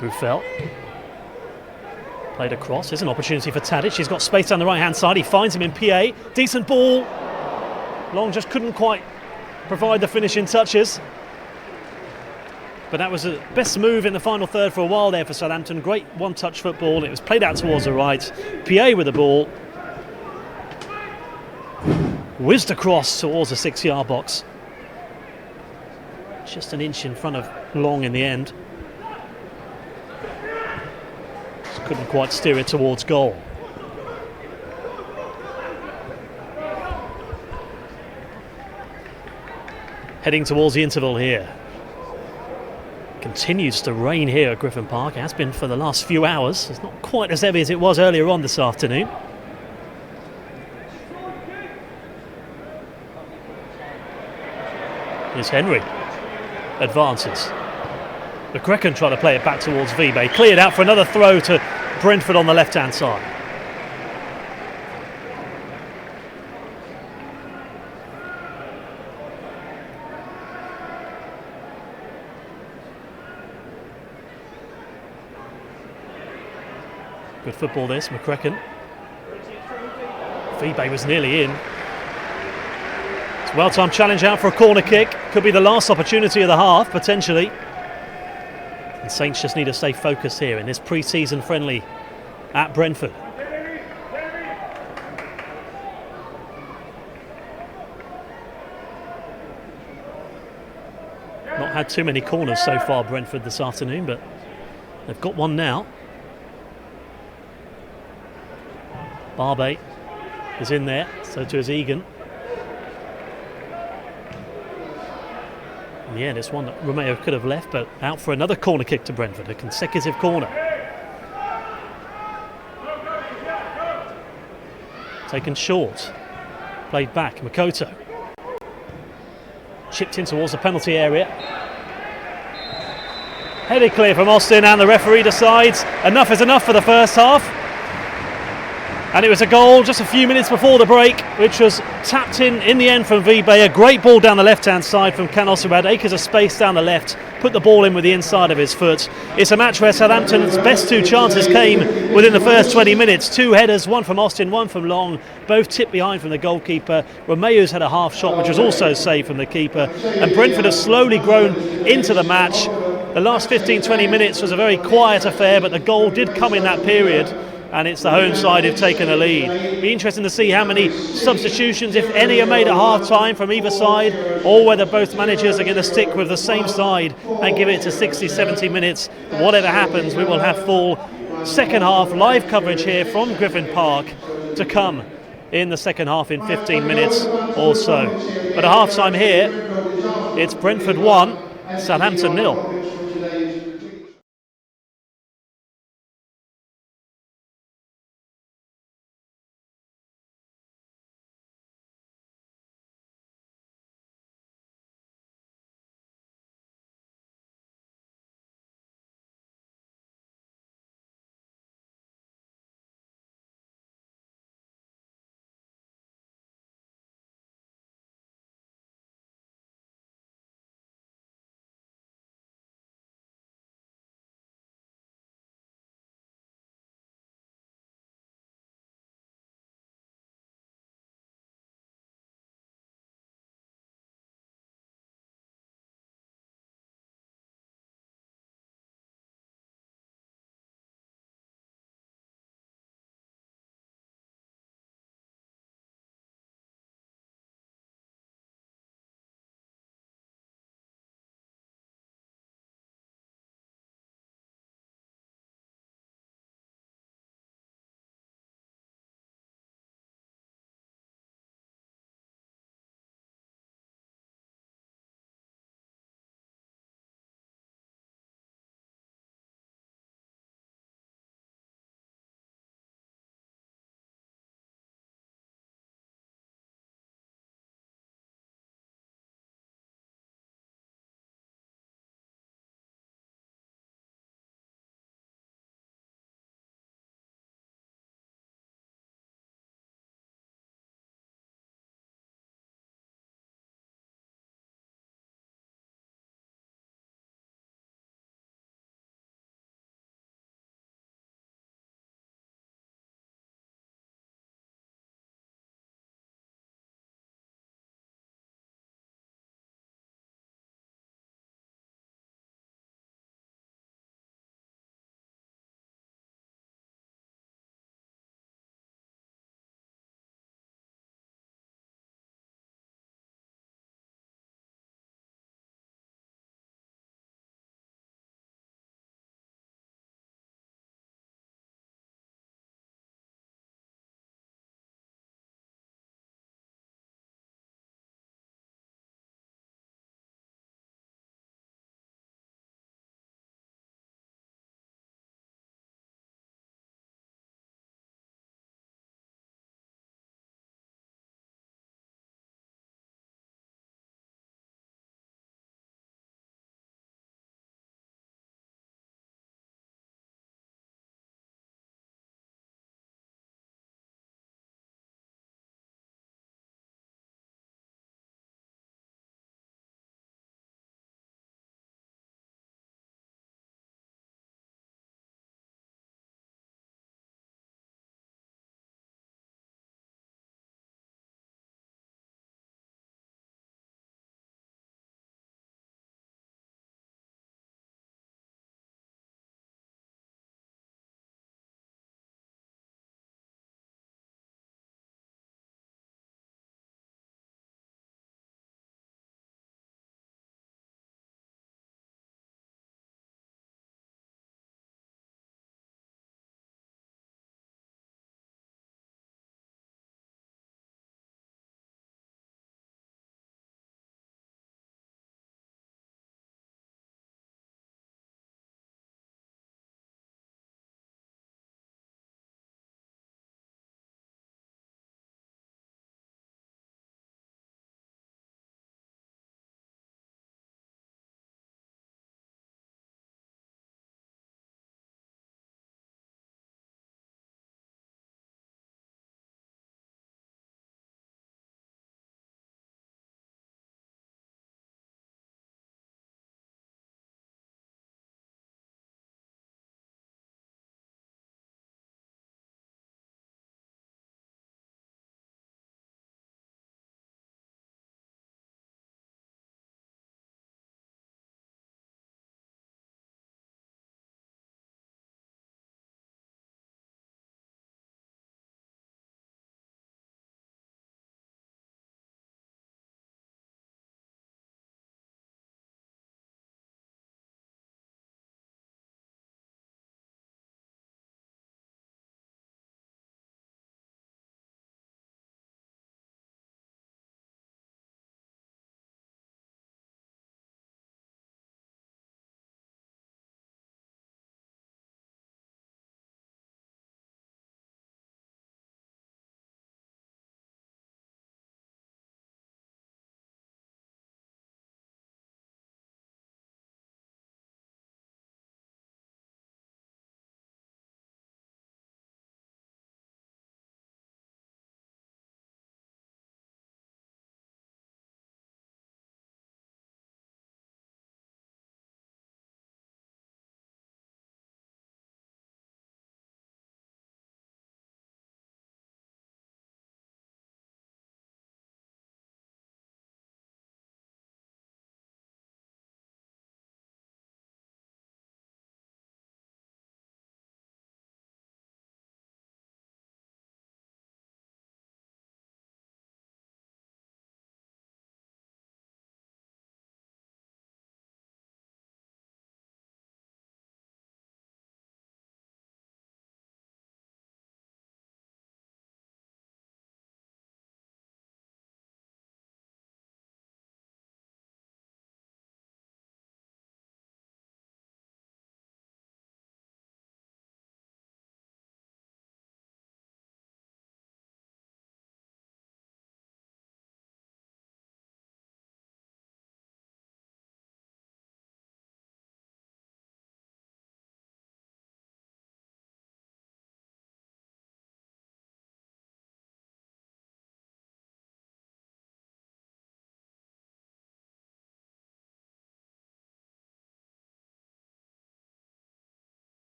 Buffel. Played across. Here's an opportunity for Tadic. He's got space down the right-hand side. He finds him in PA. Decent ball. Long just couldn't quite provide the finishing touches. But that was the best move in the final third for a while there for Southampton. Great one-touch football. It was played out towards the right. PA with the ball. Whizzed across towards the 6-yard box. Just an inch in front of Long in the end. Just couldn't quite steer it towards goal. Heading towards the interval here. Continues to rain here at Griffin Park. It has been for the last few hours. It's not quite as heavy as it was earlier on this afternoon. Here's Henry. Advances. McCracken trying to play it back towards Vibe. Cleared out for another throw to Brentford on the left-hand side. Good football this, McCracken. Vibe was nearly in. It's a well-timed challenge out for a corner kick. Could be the last opportunity of the half, potentially. And Saints just need to stay focused here in this pre-season friendly at Brentford. Not had too many corners so far, Brentford, this afternoon, but they've got one now. Barbe is in there, so too is Egan. In the end, it's one that Romeo could have left, but out for another corner kick to Brentford, a consecutive corner. Taken short, played back, Makoto. Chipped in towards the penalty area. Headed clear from Austin, and the referee decides enough is enough for the first half. And it was a goal just a few minutes before the break, which was tapped in the end from Vibe. A great ball down the left-hand side from Canos, who had acres of space down the left, put the ball in with the inside of his foot. It's a match where Southampton's best two chances came within the first 20 minutes. Two headers, one from Austin, one from Long, both tipped behind from the goalkeeper. Romeo's had a half shot, which was also saved from the keeper. And Brentford have slowly grown into the match. The last 15-20 minutes was a very quiet affair, but the goal did come in that period. And it's the home side who've taken the lead. Be interesting to see how many substitutions, if any, are made at half-time from either side, or whether both managers are going to stick with the same side and give it to 60-70 minutes. Whatever happens, we will have full second half live coverage here from Griffin Park to come in the second half in 15 minutes or so. But at half-time here, it's Brentford 1, Southampton 0.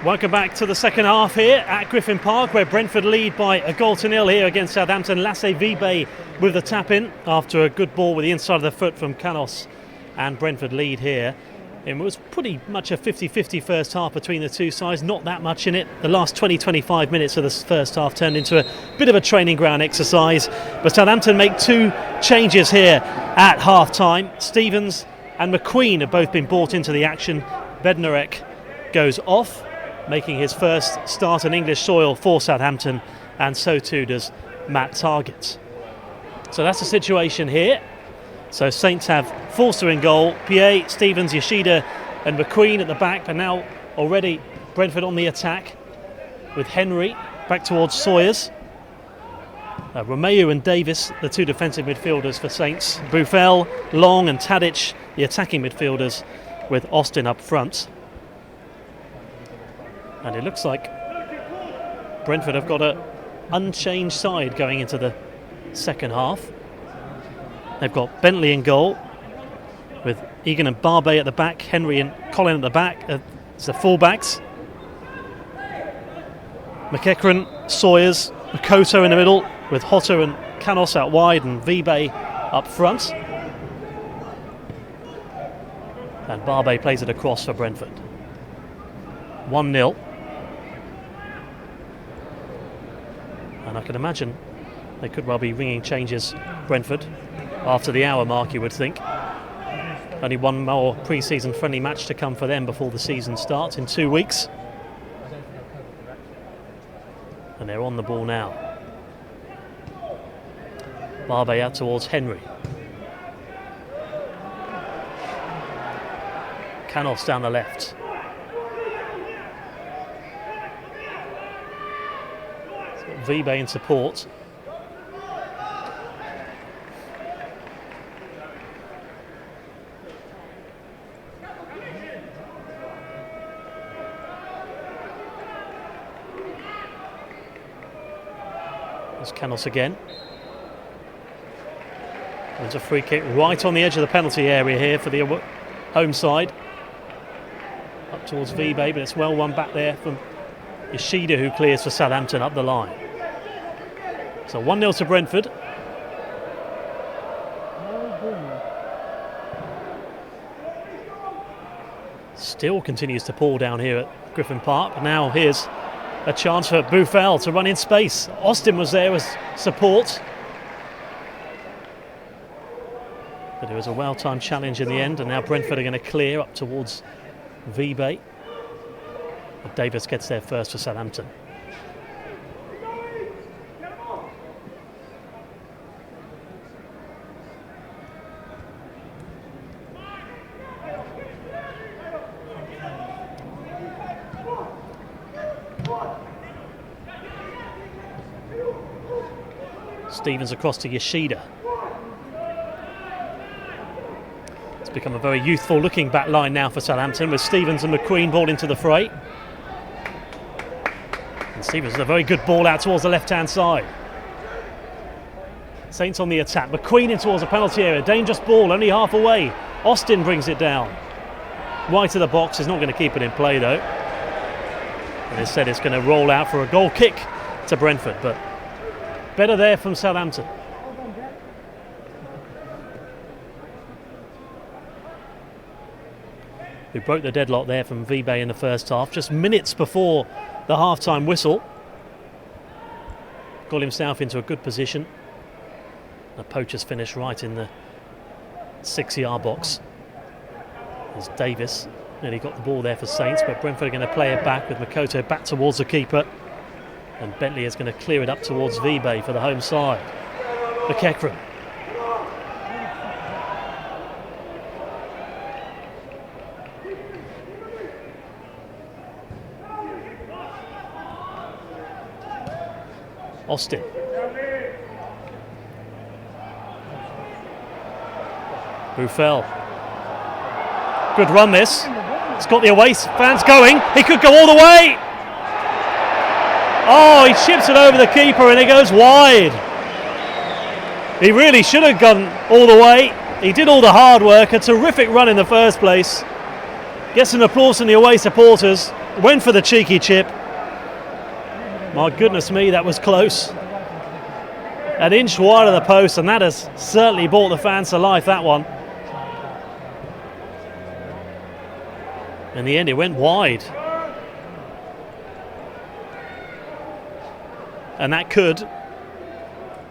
Welcome back to the second half here at Griffin Park, where Brentford lead by 1-0 here against Southampton. Lasse Vibe with the tap-in after a good ball with the inside of the foot from Canos, and Brentford lead here. It was pretty much a 50-50 first half between the two sides, not that much in it. The last 20-25 minutes of the first half turned into a bit of a training ground exercise, but Southampton make two changes here at half-time. Stevens and McQueen have both been brought into the action. Bednarek goes off, making his first start on English soil for Southampton, and so too does Matt Targett. So that's the situation here. So Saints have Forster in goal, Piet, Stevens, Yoshida and McQueen at the back, but now already Brentford on the attack with Henry back towards Sawyers. Romeu and Davis, the two defensive midfielders for Saints. Buffel, Long and Tadic, the attacking midfielders, with Austin up front. And it looks like Brentford have got an unchanged side going into the second half. They've got Bentley in goal, with Egan and Barbe at the back, Henry and Colin at the back. It's the fullbacks. McEachran, Sawyers, Makoto in the middle, with Hotter and Canos out wide and Vibe up front. And Barbe plays it across for Brentford. 1-0. And I can imagine they could well be ringing changes, Brentford, after the hour mark, you would think. Only one more pre-season friendly match to come for them before the season starts in 2 weeks. And they're on the ball now. Barbe out towards Henry. Canos down the left. Vibe in support. There's Canos again. There's a free kick right on the edge of the penalty area here for the home side. Up towards Vibe, but it's well won back there from Yoshida, who clears for Southampton up the line. So 1-0 to Brentford. Still continues to pour down here at Griffin Park. Now here's a chance for Buffel to run in space. Austin was there as support. But it was a well-timed challenge in the end, and now Brentford are going to clear up towards Vibe. But Davis gets there first for Southampton. Stevens across to Yoshida. It's become a very youthful looking back line now for Southampton, with Stevens and McQueen ball into the fray. And Stevens with a very good ball out towards the left hand side. Saints on the attack. McQueen in towards the penalty area. Dangerous ball, only half away. Austin brings it down. Wide to the box, is not going to keep it in play though. And instead it's going to roll out for a goal kick to Brentford, but better there from Southampton. Who broke the deadlock there from Vibe in the first half, just minutes before the half-time whistle. Got himself into a good position. A poacher's finish right in the 6-yard box. There's Davis. Nearly got the ball there for Saints, but Brentford are going to play it back with Makoto back towards the keeper. And Bentley is going to clear it up towards Vibe for the home side. McEachran. Austin. Buffel. Good run this. It's got the away fans going. He could go all the way. Oh, he chips it over the keeper and it goes wide. He really should have gone all the way. He did all the hard work. A terrific run in the first place. Gets some applause from the away supporters. Went for the cheeky chip. My goodness me, that was close. An inch wide of the post, and that has certainly brought the fans to life, that one. In the end, it went wide. And that could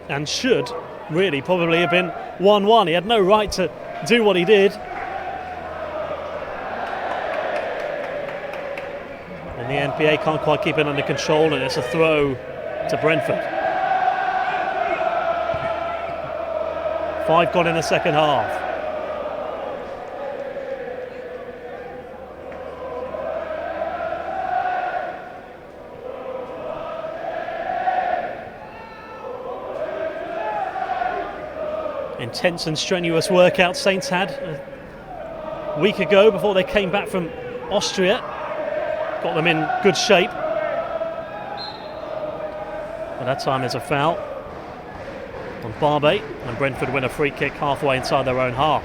and should really probably have been 1-1. He had no right to do what he did. And the NPA can't quite keep it under control, and it's a throw to Brentford. 5 gone in the second half. Intense and strenuous workout Saints had a week ago before they came back from Austria. Got them in good shape. But that time there's a foul on Barbe, and Brentford win a free kick halfway inside their own half.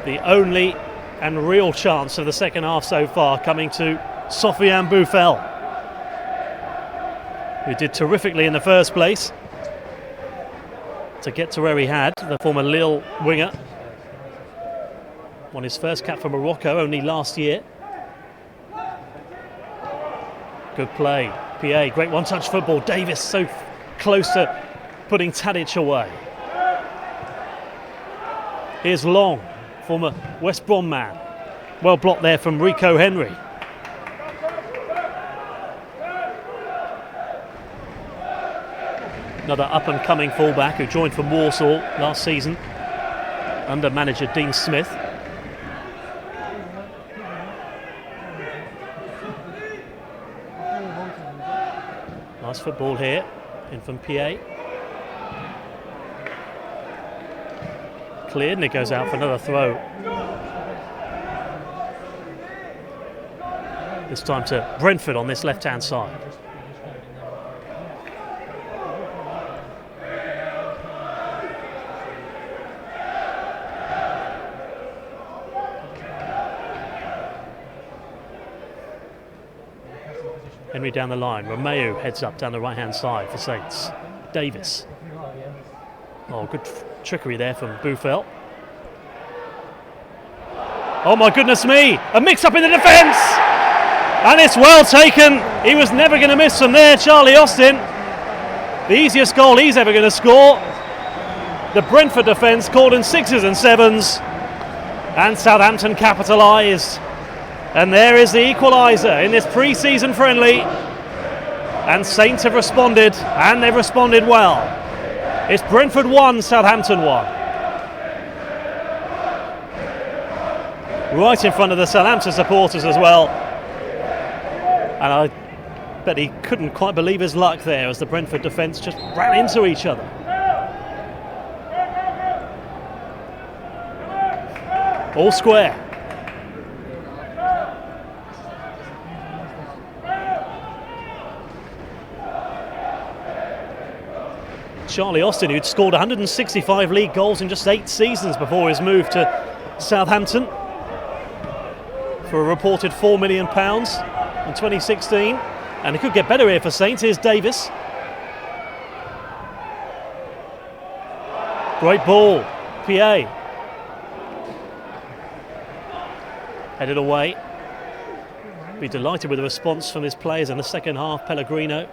The only and real chance of the second half so far coming to Sofiane Boufal, who did terrifically in the first place to get to where he had, the former Lille winger. Won his first cap for Morocco only last year. Good play. PA, great one-touch football. Davis so close to putting Tadic away. Here's Long, former West Brom man. Well blocked there from Rico Henry. Another up-and-coming fullback who joined from Warsaw last season under manager Dean Smith. Nice football here, in from PA. Cleared, and it goes out for another throw. This time to Brentford on this left-hand side. Henry down the line. Romeo heads up down the right-hand side for Saints. Davis. Oh, good trickery there from Boufal. Oh my goodness me! A mix-up in the defence! And it's well taken. He was never going to miss from there, Charlie Austin. The easiest goal he's ever going to score. The Brentford defence called in 6s and 7s. And Southampton capitalised. And there is the equaliser in this pre-season friendly. And Saints have responded, and they've responded well. It's Brentford 1, Southampton 1. Right in front of the Southampton supporters as well. And I bet he couldn't quite believe his luck there as the Brentford defence just ran into each other. All square. Charlie Austin, who'd scored 165 league goals in just 8 seasons before his move to Southampton for a reported £4 million in 2016. And it could get better here for Saints. Here's Davis. Great ball. PA. Headed away. Be delighted with the response from his players in the second half. Pellegrino.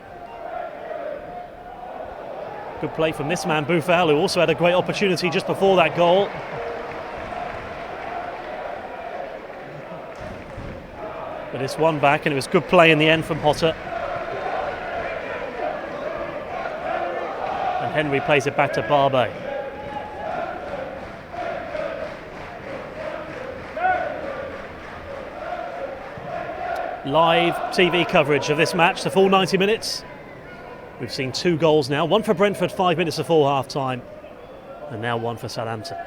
Good play from this man, Boufal, who also had a great opportunity just before that goal. But it's one back, and it was good play in the end from Potter. And Henry plays it back to Barbe. Live TV coverage of this match, the full 90 minutes. We've seen 2 goals now, one for Brentford 5 minutes before half time, and now one for Southampton.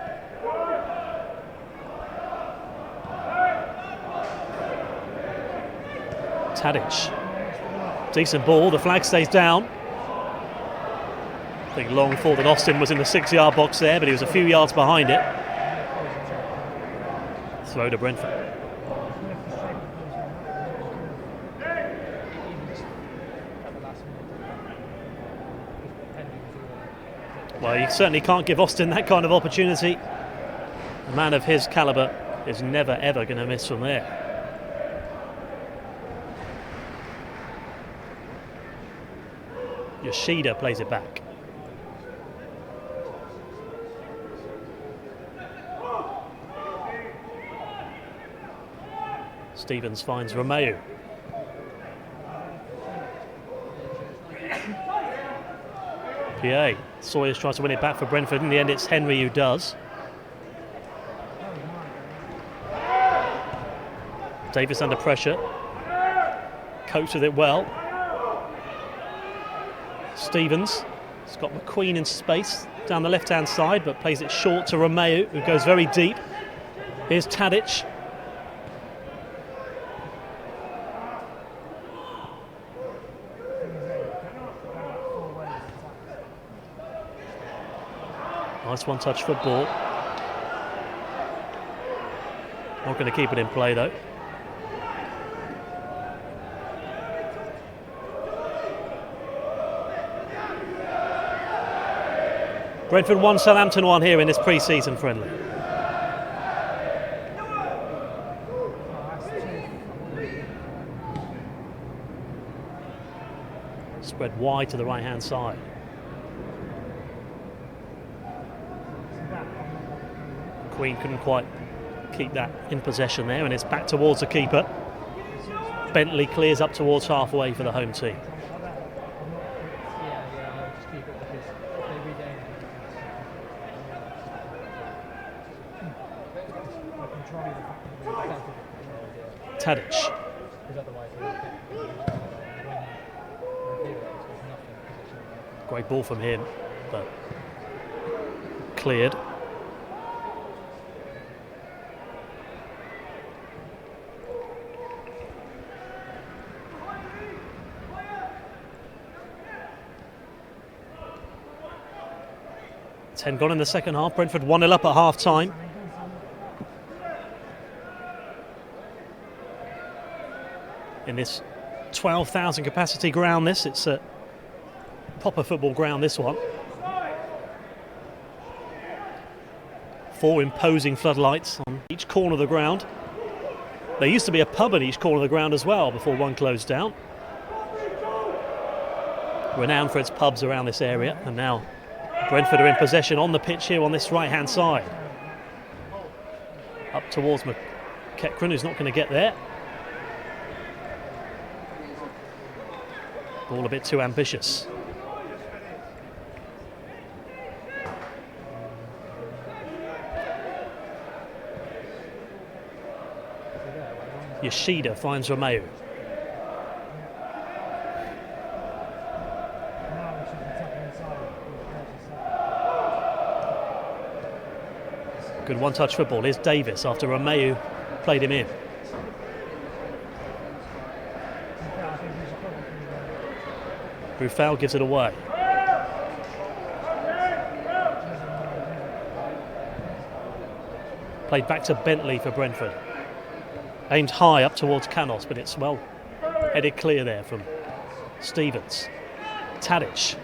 Tadic. Decent ball, the flag stays down. I think Long thought that Austin was in the 6-yard box there, but he was a few yards behind it. Throw to Brentford. Well, you certainly can't give Austin that kind of opportunity. A man of his calibre is never ever going to miss from there. Yoshida plays it back. Stevens finds Romeu. PA. Sawyers tries to win it back for Brentford. In the end, it's Henry who does. Davis under pressure. Copes with it well. Stevens. He's got McQueen in space down the left-hand side, but plays it short to Romeu, who goes very deep. Here's Tadic. Nice one-touch football. Not going to keep it in play though. Brentford 1, Southampton 1 here in this pre-season friendly. Spread wide to the right-hand side. Queen couldn't quite keep that in possession there, and it's back towards the keeper. Bentley clears up towards halfway for the home team. Tadic. Great ball from him, but cleared. Ten gone in the second half. Brentford 1-0 up at half time. In this 12,000 capacity ground, it's a proper football ground, this one. 4 imposing floodlights on each corner of the ground. There used to be a pub at each corner of the ground as well before one closed down. Renowned for its pubs around this area, and now Brentford are in possession on the pitch here on this right-hand side. Up towards McKechran, who's not going to get there. Ball a bit too ambitious. Yoshida finds Romeu. Good one-touch football. Here's Davis after Romeu played him in. Buffal gives it away. Played back to Bentley for Brentford. Aimed high up towards Canos, but it's well headed clear there from Stevens. Tadic.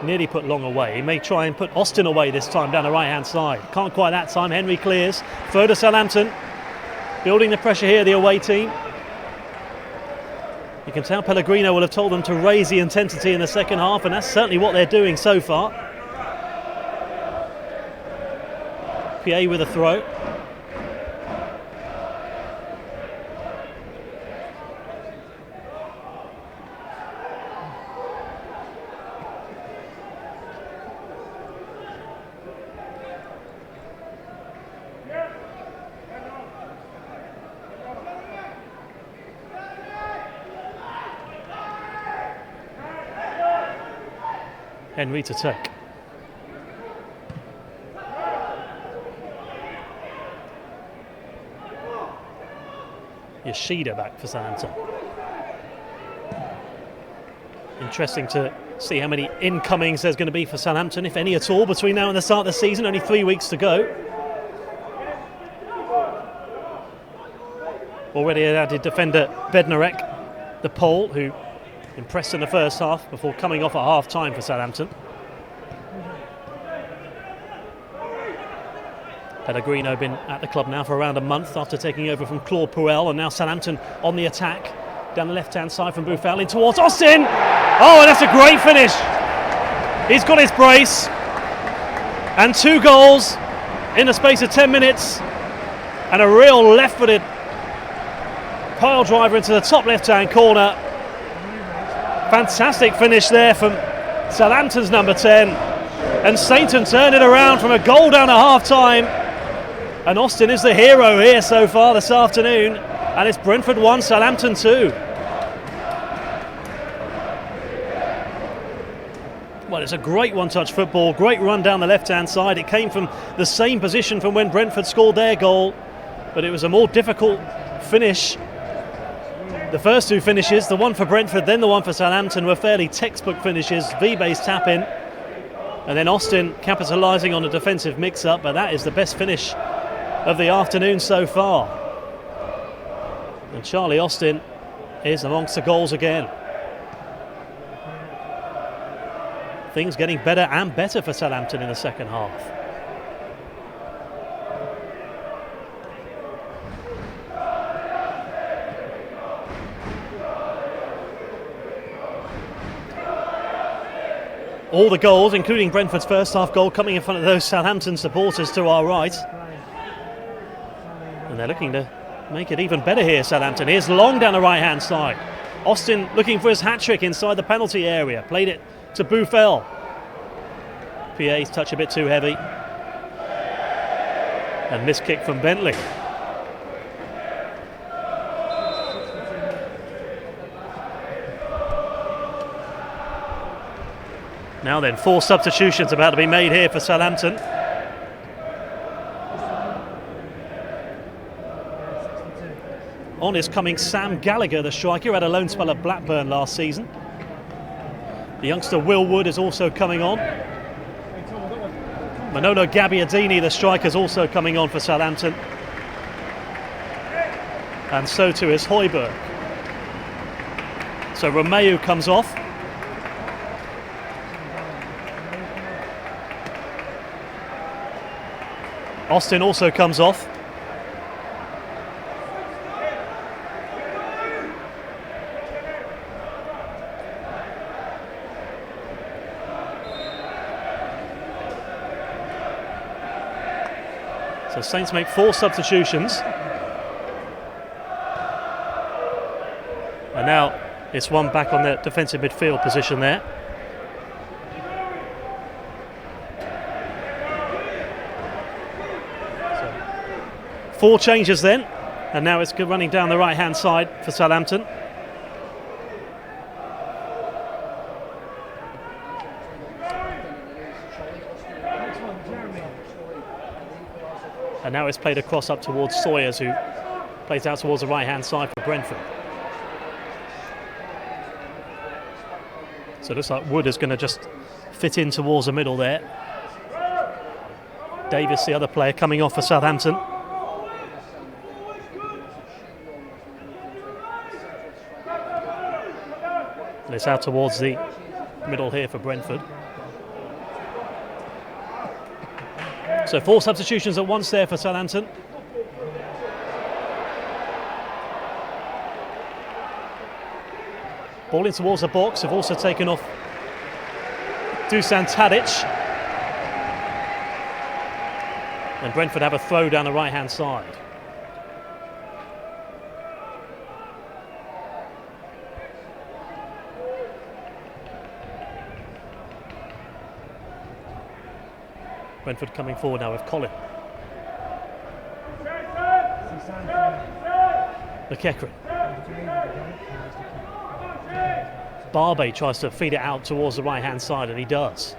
Nearly put Long away. He may try and put Austin away this time down the right-hand side. Can't quite that time. Henry clears. Throw to Southampton. Building the pressure here, the away team. You can tell Pellegrino will have told them to raise the intensity in the second half, and that's certainly what they're doing so far. PA with a throw. Henry to take. Yoshida back for Southampton. Interesting to see how many incomings there's going to be for Southampton, if any at all, between now and the start of the season. Only 3 weeks to go. Already an added defender Bednarek, the Pole, who impressed in the first half before coming off at half-time for Southampton. Pellegrino been at the club now for around a month after taking over from Claude Puel, and now Southampton on the attack. Down the left-hand side from Buffel in towards Austin. Oh, and that's a great finish. He's got his brace. And 2 goals in the space of 10 minutes. And a real left-footed pile driver into the top left-hand corner. Fantastic finish there from Southampton's number 10. And Sainton turned it around from a goal down at half-time. And Austin is the hero here so far this afternoon. And it's Brentford 1, Southampton 2. Well, it's a great one-touch football, great run down the left-hand side. It came from the same position from when Brentford scored their goal, but it was a more difficult finish. The first 2 finishes, the one for Brentford, then the one for Southampton, were fairly textbook finishes, V-base tap-in. And then Austin capitalising on a defensive mix-up, but that is the best finish of the afternoon so far. And Charlie Austin is amongst the goals again. Things getting better and better for Southampton in the second half. All the goals, including Brentford's first half goal, coming in front of those Southampton supporters to our right. And they're looking to make it even better here, Southampton. Here's Long down the right-hand side. Austin looking for his hat-trick inside the penalty area. Played it to Buffel. PA's touch a bit too heavy. And missed kick from Bentley. Now then, 4 substitutions about to be made here for Southampton. On is coming Sam Gallagher, the striker, had a loan spell at Blackburn last season. The youngster Will Wood is also coming on. Manolo Gabbiadini, the striker, is also coming on for Southampton. And so too is Højbjerg. So Romeu comes off. Austin also comes off. So Saints make 4 substitutions. And now it's one back on the defensive midfield position there. So 4 changes then. And now it's running down the right-hand side for Southampton. And now it's played across up towards Sawyers, who plays out towards the right-hand side for Brentford. So it looks like Wood is going to just fit in towards the middle there. Davis, the other player, coming off for Southampton. And it's out towards the middle here for Brentford. So 4 substitutions at once there for Southampton. Ball in towards the box, have also taken off Dusan Tadic. And Brentford have a throw down the right-hand side. Brentford coming forward now with Colin. McEachran. Barbe tries to feed it out towards the right-hand side, and he does.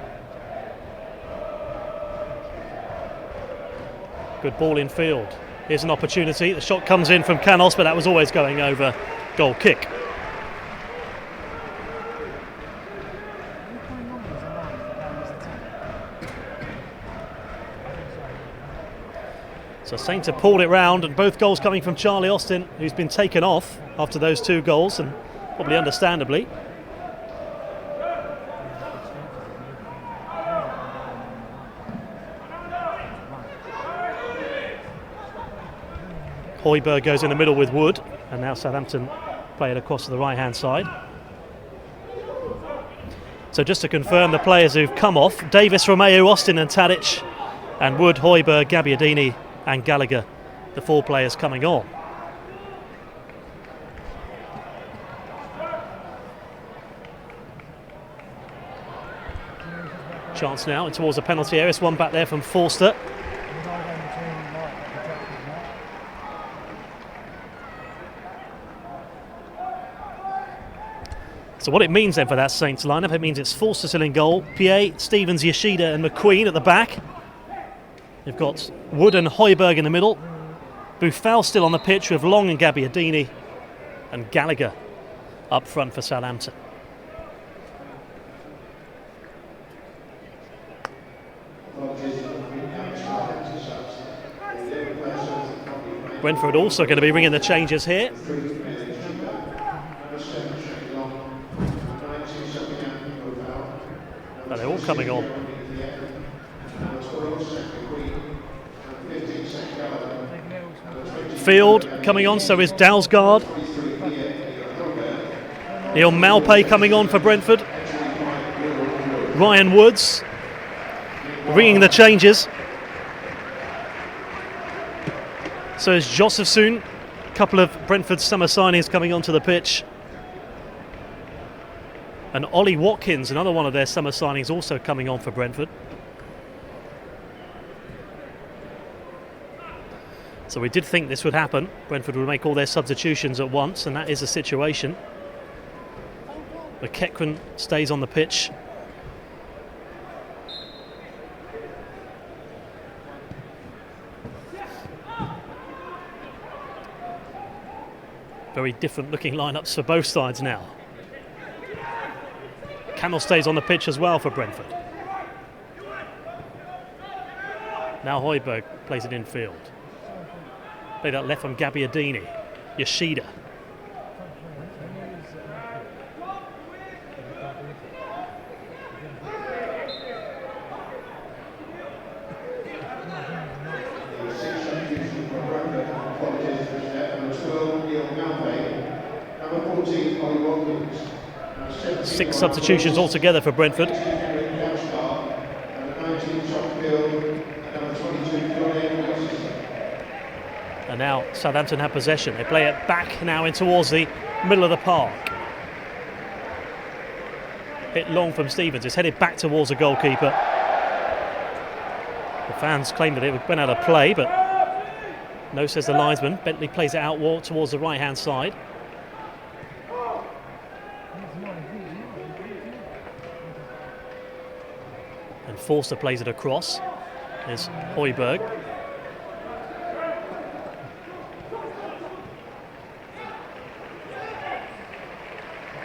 Good ball in field. Here's an opportunity. The shot comes in from Canos, but that was always going over. Goal kick. So Saints have pulled it round, and both goals coming from Charlie Austin, who's been taken off after those 2 goals, and probably understandably. Højbjerg goes in the middle with Wood, and now Southampton play it across to the right-hand side. So just to confirm the players who've come off: Davis, Romeo, Austin and Tadic, and Wood, Højbjerg, Gabbiadini and Gallagher, the 4 players coming on. Chance now towards the penalty area. It's one back there from Forster. So what it means then for that Saints lineup, it means it's Forster still in goal, Piet, Stevens, Yoshida and McQueen at the back. They've got Wood and Højbjerg in the middle. Buffal still on the pitch with Long and Gabbiadini, and Gallagher up front for Southampton. Brentford also going to be ringing the changes here. But they're all coming on. Field coming on, so is Dalsgaard. Neil Maupay coming on for Brentford. Ryan Woods ringing the changes. So is Josefsson. A couple of Brentford summer signings coming onto the pitch. And Ollie Watkins, another one of their summer signings, also coming on for Brentford. So we did think this would happen. Brentford would make all their substitutions at once, and that is the situation. McEachran stays on the pitch. Very different looking lineups for both sides now. Camel stays on the pitch as well for Brentford. Now Højbjerg plays it infield. Played out left from Gabbiadini. Yoshida. Six substitutions altogether for Brentford. And now Southampton have possession. They play it back now in towards the middle of the park. Hit long from Stevens. It's headed back towards the goalkeeper. The fans claim that it went out of play, but no, says the linesman. Bentley plays it out towards the right-hand side. And Forster plays it across. There's Højbjerg.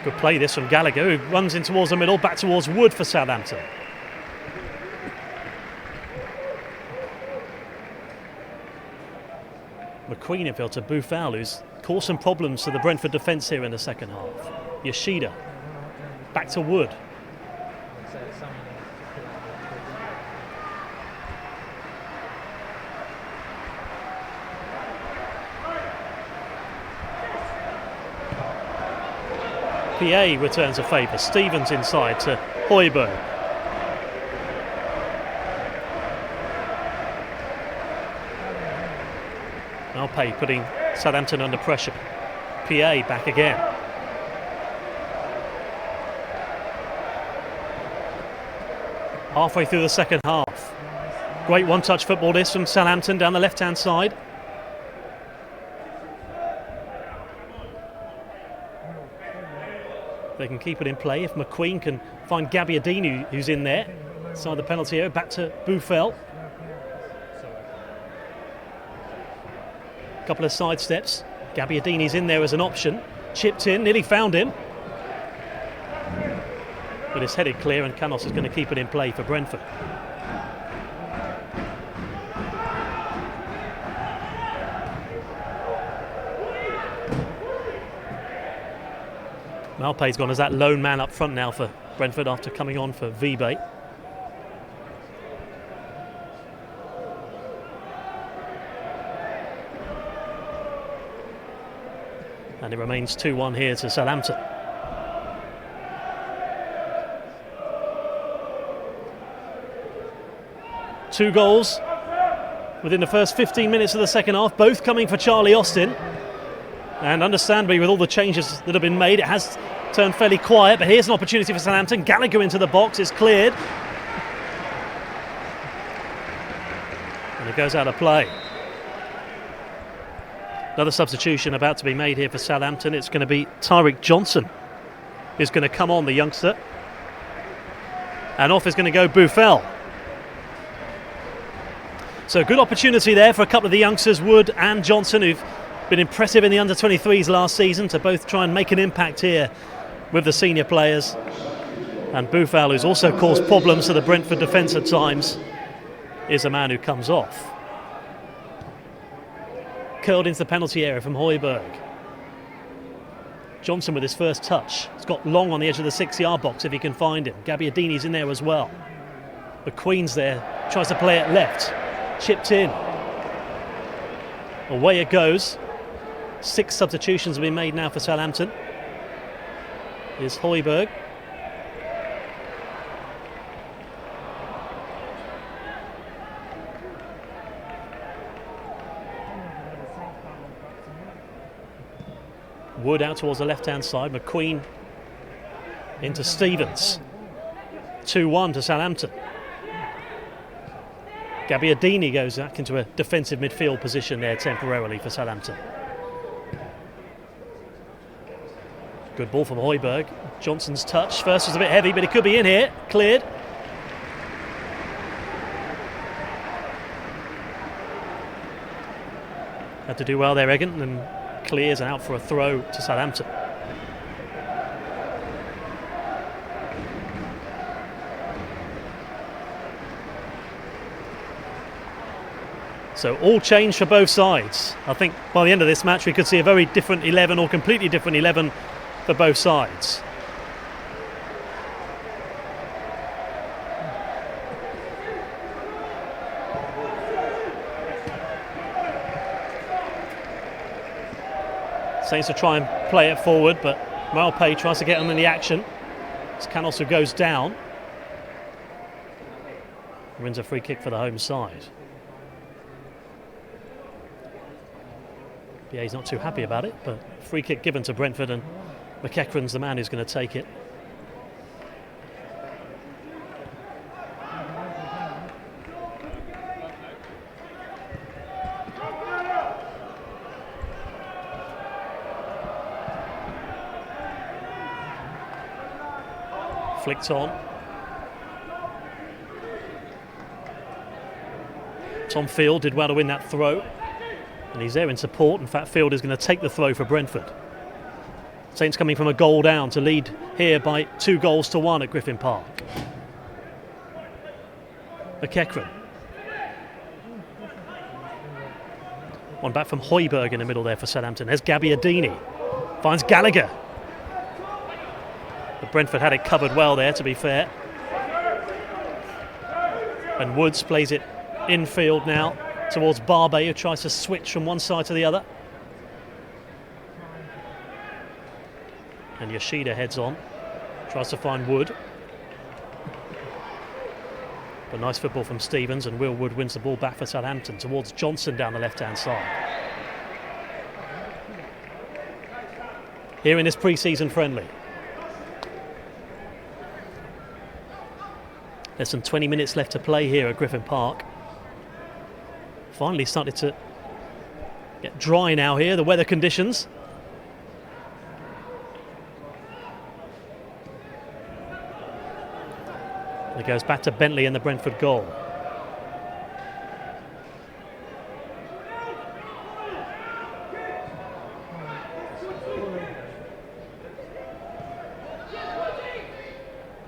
Good play this from Gallagher, who runs in towards the middle, back towards Wood for Southampton. McQueen infield to Buffal, who's caused some problems to the Brentford defence here in the second half. Yoshida, back to Wood. PA returns a favour. Stevens inside to Højbjerg. Maupay putting Southampton under pressure. PA back again. Halfway through the second half. Great one-touch football this from Southampton down the left-hand side. They can keep it in play if McQueen can find Gabbiadini, who's in there inside the penalty area. Back to Buffal. Couple of side steps. Gabbiadini's in there as an option. Chipped in, nearly found him. But it's headed clear, and Canos is going to keep it in play for Brentford. Malpe's gone as that lone man up front now for Brentford after coming on for Vibe. And it remains 2-1 here to Southampton. Two goals within the first 15 minutes of the second half, both coming for Charlie Austin. And understandably, with all the changes that have been made, it has turned fairly quiet. But here's an opportunity for Southampton. Gallagher into the box, is cleared. And it goes out of play. Another substitution about to be made here for Southampton. It's going to be Tyreek Johnson who's going to come on, the youngster. And off is going to go Buffel. So good opportunity there for a couple of the youngsters, Wood and Johnson, who've been impressive in the under-23s last season, to both try and make an impact here with the senior players. And Buffel, who's also caused problems to the Brentford defence at times, is a man who comes off. Curled into the penalty area from Højbjerg. Johnson with his first touch. He's got Long on the edge of the 6-yard box if he can find him. Gabbiadini's in there as well. McQueen's there, tries to play it left. Chipped in. Away it goes. 6 substitutions have been made now for Southampton. Here's Højbjerg. Wood out towards the left-hand side. McQueen into Stevens. 2-1 to Southampton. Gabbiadini goes back into a defensive midfield position there temporarily for Southampton. Good ball from Højbjerg. Johnson's touch. First was a bit heavy, but it could be in here. Cleared. Had to do well there, Egan, and clears out for a throw to Southampton. So all change for both sides. I think by the end of this match we could see a very different 11, or completely different 11 for both sides. Saints to try and play it forward, but Malpe tries to get on in the action. Canos goes down. Wins a free kick for the home side. Yeah, he's not too happy about it, but free kick given to Brentford, and McEachran's the man who's going to take it. Flicked on. Tom Field did well to win that throw, and he's there in support. In fact, Field is going to take the throw for Brentford. Saints coming from a goal down to lead here by 2-1 at Griffin Park. McEachran. One back from Højbjerg in the middle there for Southampton. There's Gabbiadini. Finds Gallagher. But Brentford had it covered well there, to be fair. And Woods plays it infield now towards Barbe, who tries to switch from one side to the other. And Yoshida heads on, tries to find Wood. But nice football from Stevens, and Will Wood wins the ball back for Southampton towards Johnson down the left-hand side. Here in this pre-season friendly. There's some 20 minutes left to play here at Griffin Park. Finally started to get dry now here, the weather conditions. And it goes back to Bentley in the Brentford goal.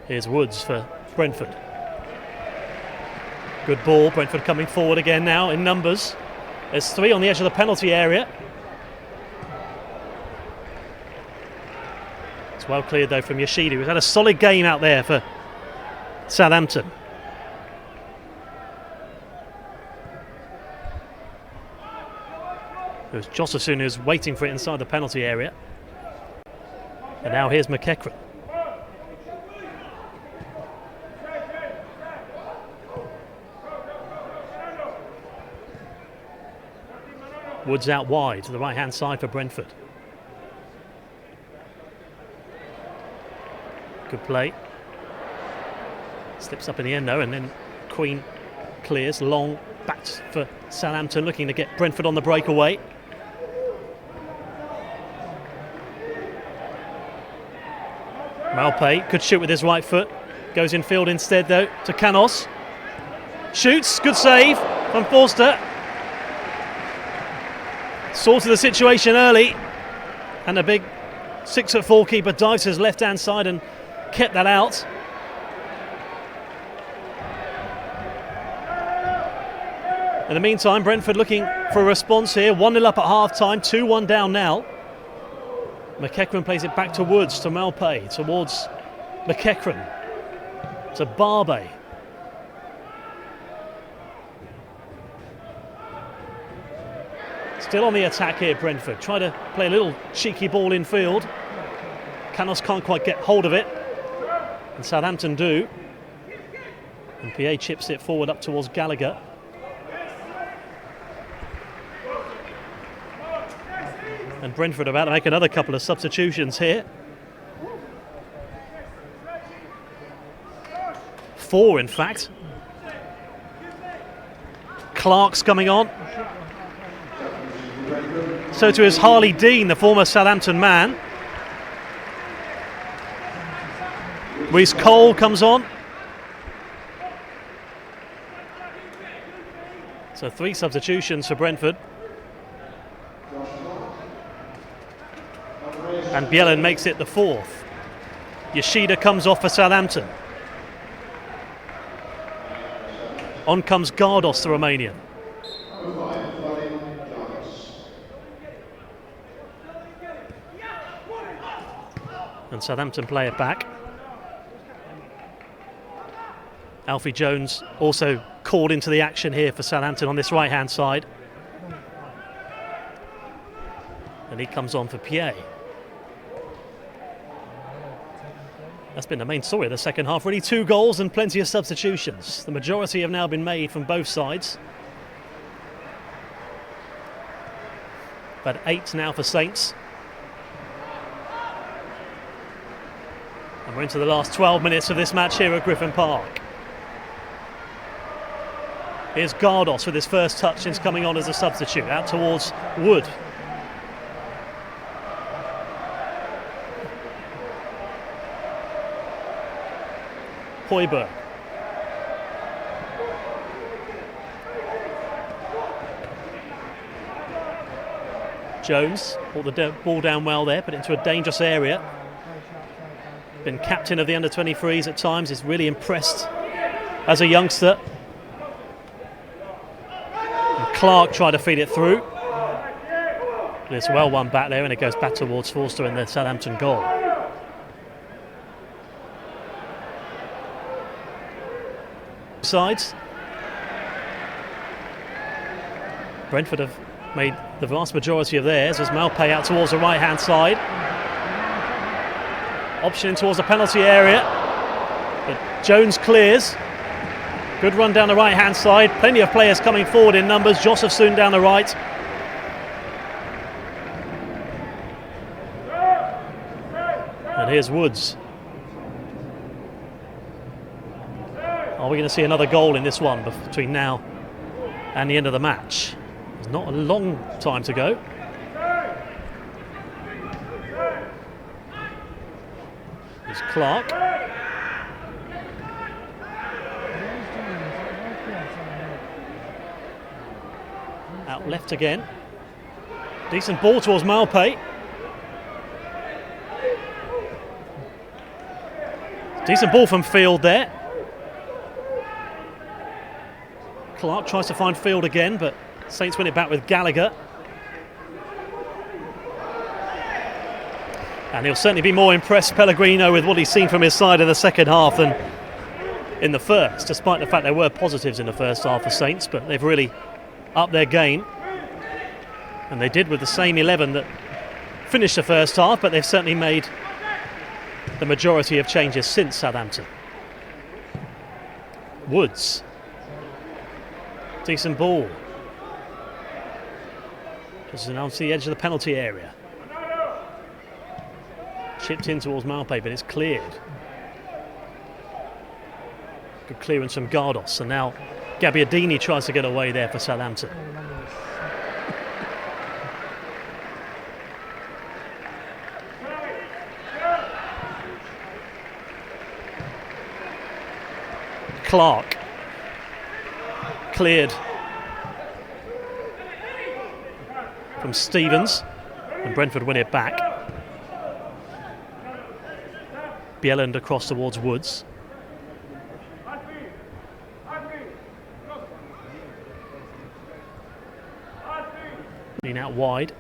Here's Woods for Brentford. Good ball, Brentford coming forward again now in numbers. There's 3 on the edge of the penalty area. It's well cleared though from Yoshida, who's had a solid game out there for Southampton. It was Josephson who's waiting for it inside the penalty area. And now here's McEachran. Woods out wide to the right hand side for Brentford. Good play. Slips up in the end though, and then Queen clears long back for Southampton, looking to get Brentford on the breakaway. Malpay could shoot with his right foot. Goes in field instead though to Canos. Shoots, good save from Forster. Sorted the situation early, and a big 6'4" keeper dives to his left hand side and kept that out. In the meantime, Brentford looking for a response here. 1-0 up at half time, 2-1 down now. McEachran plays it back to Woods, to Malpay, towards McEachran, to Barbe. Still on the attack here, Brentford. Try to play a little cheeky ball in field. Canos can't quite get hold of it, and Southampton do. And PA chips it forward up towards Gallagher. And Brentford about to make another couple of substitutions here. 4 in fact. Clark's coming on. So too is Harley Dean, the former Southampton man. Reece Cole comes on. So 3 substitutions for Brentford. And Bielan makes it the 4th. Yoshida comes off for Southampton. On comes Gardos, the Romanian. And Southampton play it back. Alfie Jones also called into the action here for Southampton on this right hand side. And he comes on for PA. That's been the main story of the second half. Really 2 goals and plenty of substitutions. The majority have now been made from both sides. But 8 now for Saints. And we're into the last 12 minutes of this match here at Griffin Park. Here's Gardos with his first touch since coming on as a substitute, out towards Wood. Højbjerg. Jones brought the ball down well there, put it into a dangerous area. Been captain of the under-23s at times, is really impressed as a youngster. And Clark tried to feed it through. But it's well won back there, and it goes back towards Forster in the Southampton goal. Sides. Brentford have made the vast majority of theirs as Malpay out towards the right hand side. Option in towards the penalty area, but Jones clears. Good run down the right hand side, plenty of players coming forward in numbers. Josephson down the right. And here's Woods. Are we going to see another goal in this one between now and the end of the match? There's not a long time to go. There's Clark. Out left again. Decent ball towards Malpay. Decent ball from Field there. Clark tries to find Field again, but Saints win it back with Gallagher. And he'll certainly be more impressed, Pellegrino, with what he's seen from his side in the second half than in the first, despite the fact there were positives in the first half for Saints, but they've really upped their game. And they did with the same 11 that finished the first half, but they've certainly made the majority of changes since Southampton. Woods. Decent ball. Just now to the edge of the penalty area. Chipped in towards Malpe, but it's cleared. Good clearance from Gardos, and now Gabbiadini tries to get away there for Southampton. Clark. Cleared from Stevens, and Brentford win it back. Bjelland across towards Woods. Lean out wide.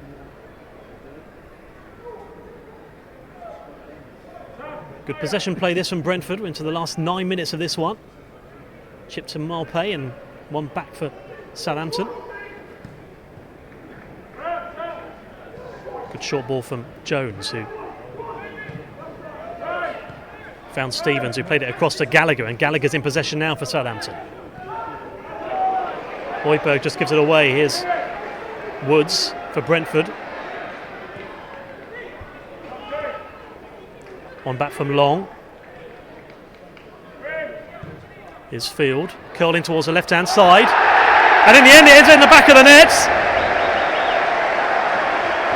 Good possession play this from Brentford into the last 9 minutes of this one. Chip to Malpe and one back for Southampton. Good short ball from Jones, who found Stevens, who played it across to Gallagher, and Gallagher's in possession now for Southampton. Højbjerg just gives it away. Here's Woods for Brentford. One back from Long. Here's Field, curling towards the left-hand side. And in the end, it ends in the back of the net.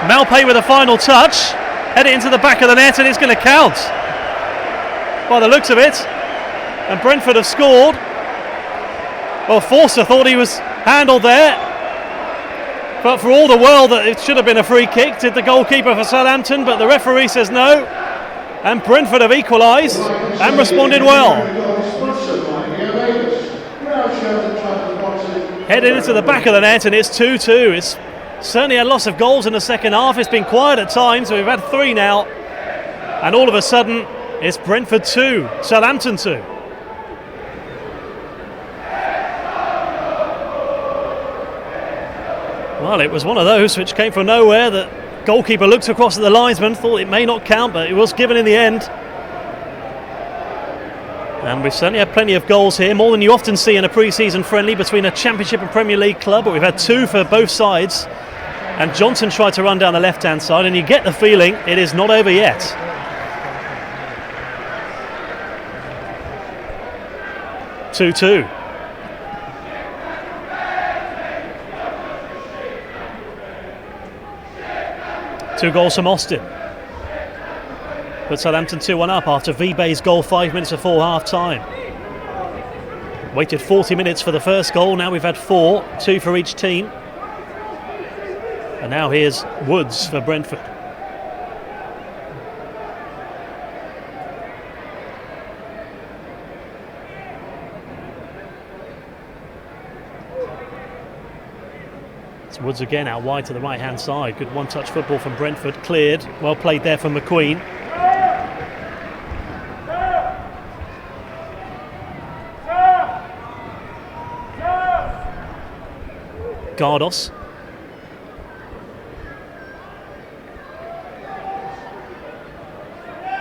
Malpe with a final touch. Head it into the back of the net, and it's going to count, by the looks of it. And Brentford have scored. Well, Forster thought he was handled there, but for all the world that it should have been a free kick, did the goalkeeper for Southampton, but the referee says no. And Brentford have equalised and responded well. Headed into the back of the net, and it's 2-2. It's certainly a loss of goals in the second half. It's been quiet at times. We've had 3 now, and all of a sudden it's Brentford 2, Southampton 2. Well, it was one of those which came from nowhere. The goalkeeper looked across at the linesman, thought it may not count, but it was given in the end. And we've certainly had plenty of goals here, more than you often see in a pre-season friendly between a Championship and Premier League club, but we've had 2 for both sides. And Johnson tried to run down the left-hand side, and you get the feeling it is not over yet. Two. Two goals from Austin. But Southampton 2-1 up after Vibe's goal 5 minutes before half-time. Waited 40 minutes for the first goal, now we've had 4, 2 for each team. And now here's Woods for Brentford. It's Woods again out wide to the right-hand side. Good one-touch football from Brentford, cleared. Well played there from McQueen. Gardos.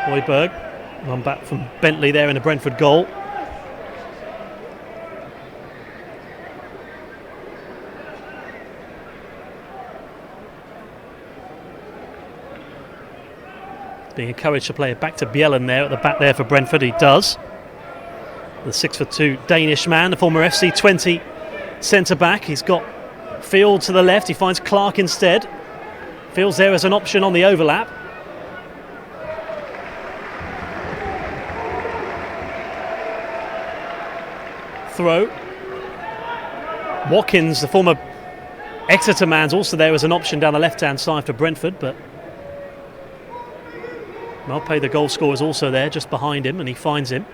Højbjerg, one back from Bentley there in the Brentford goal. Being encouraged to play it back to Bjelland there at the back there for Brentford, he does. The 6'2" Danish man, the former FC 20 centre-back. He's got Field to the left, he finds Clark instead. Field's there as an option on the overlap. Throw. Watkins, the former Exeter man's also there as an option down the left-hand side for Brentford, but Malpe, the goal scorer, is also there just behind him, and he finds him.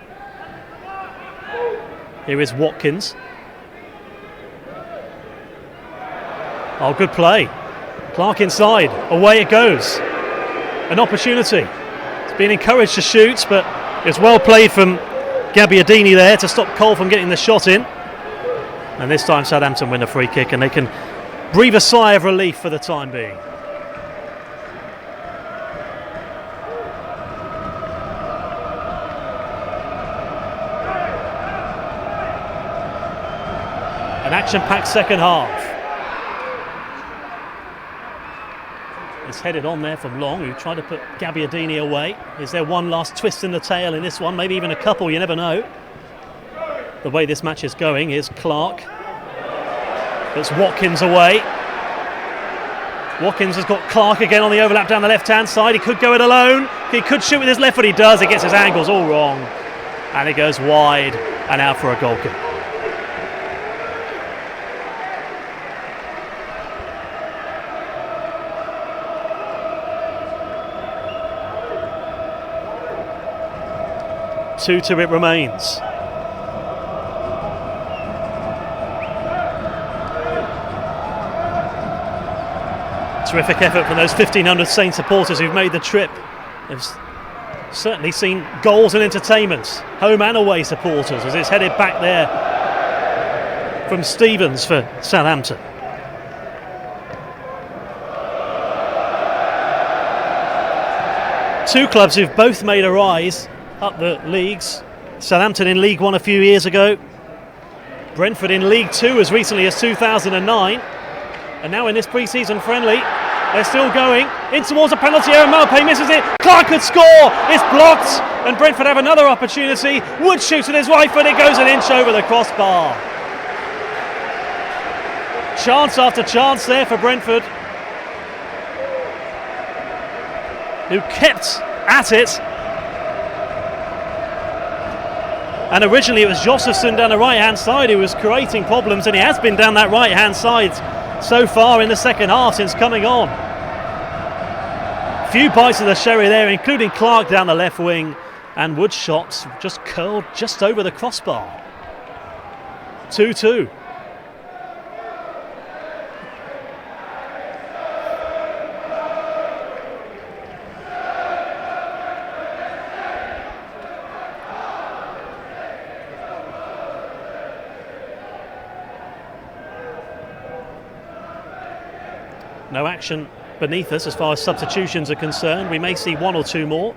Here is Watkins. Oh, good play. Clark inside. Away it goes. an opportunity. It's been encouraged to shoot, but it's well played from Gabbiadini there to stop Cole from getting the shot in. And this time Southampton win a free kick and they can breathe a sigh of relief for the time being. An action-packed second half. It's headed on there from Long, who tried to put Gabbiadini away. Is there one last twist in the tail in this one? Maybe even a couple, you never know. The way this match is going is Clark. Puts Watkins away. Watkins has got Clark again on the overlap down the left-hand side. He could go it alone. He could shoot with his left foot. He does. He gets his angles all wrong. And it goes wide and out for a goal kick. Two to it remains. Terrific effort from those 1,500 Saints supporters who've made the trip. They've certainly seen goals and entertainment, home and away supporters, as it's headed back there from Stevens for Southampton. Two clubs who've both made a rise up the leagues. Southampton in League One a few years ago, Brentford in League Two as recently as 2009, and now in this pre-season friendly they're still going in towards a penalty area. Malpay misses it. Clark could score. It's blocked, and Brentford have another opportunity. Wood shoots with his right foot. It goes an inch over the crossbar. Chance after chance there for Brentford, who kept at it. And originally it was Josefson down the right-hand side who was creating problems, and he has been down that right-hand side so far in the second half since coming on. Few bites of the sherry there, including Clark down the left wing, and Wood's shots just curled just over the crossbar. 2-2. No action beneath us as far as substitutions are concerned. We may see one or two more.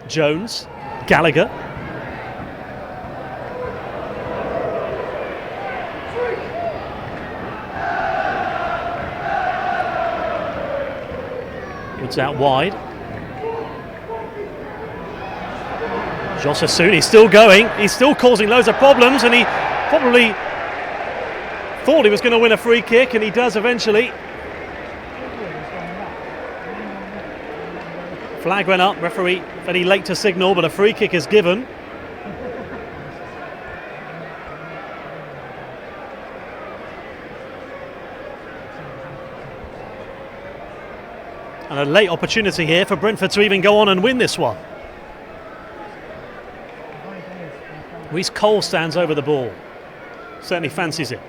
Jones, Gallagher. It's out wide. Josefson, he's still going. He's still causing loads of problems, and he probably thought he was going to win a free kick, and he does eventually. Flag went up, referee very late to signal, but a free kick is given. And a late opportunity here for Brentford to even go on and win this one. Reece Cole stands over the ball. Certainly fancies it.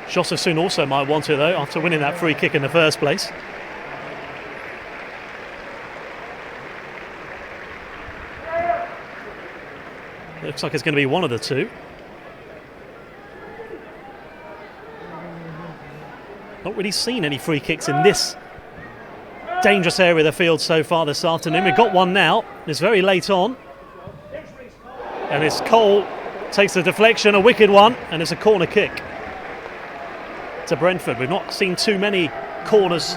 Josefson also might want it though, after winning that free kick in the first place. Looks like it's going to be one of the two. Not really seen any free kicks in this dangerous area of the field so far this afternoon. We've got one now. It's very late on. And it's Cole takes the deflection, a wicked one, and it's a corner kick to Brentford. We've not seen too many corners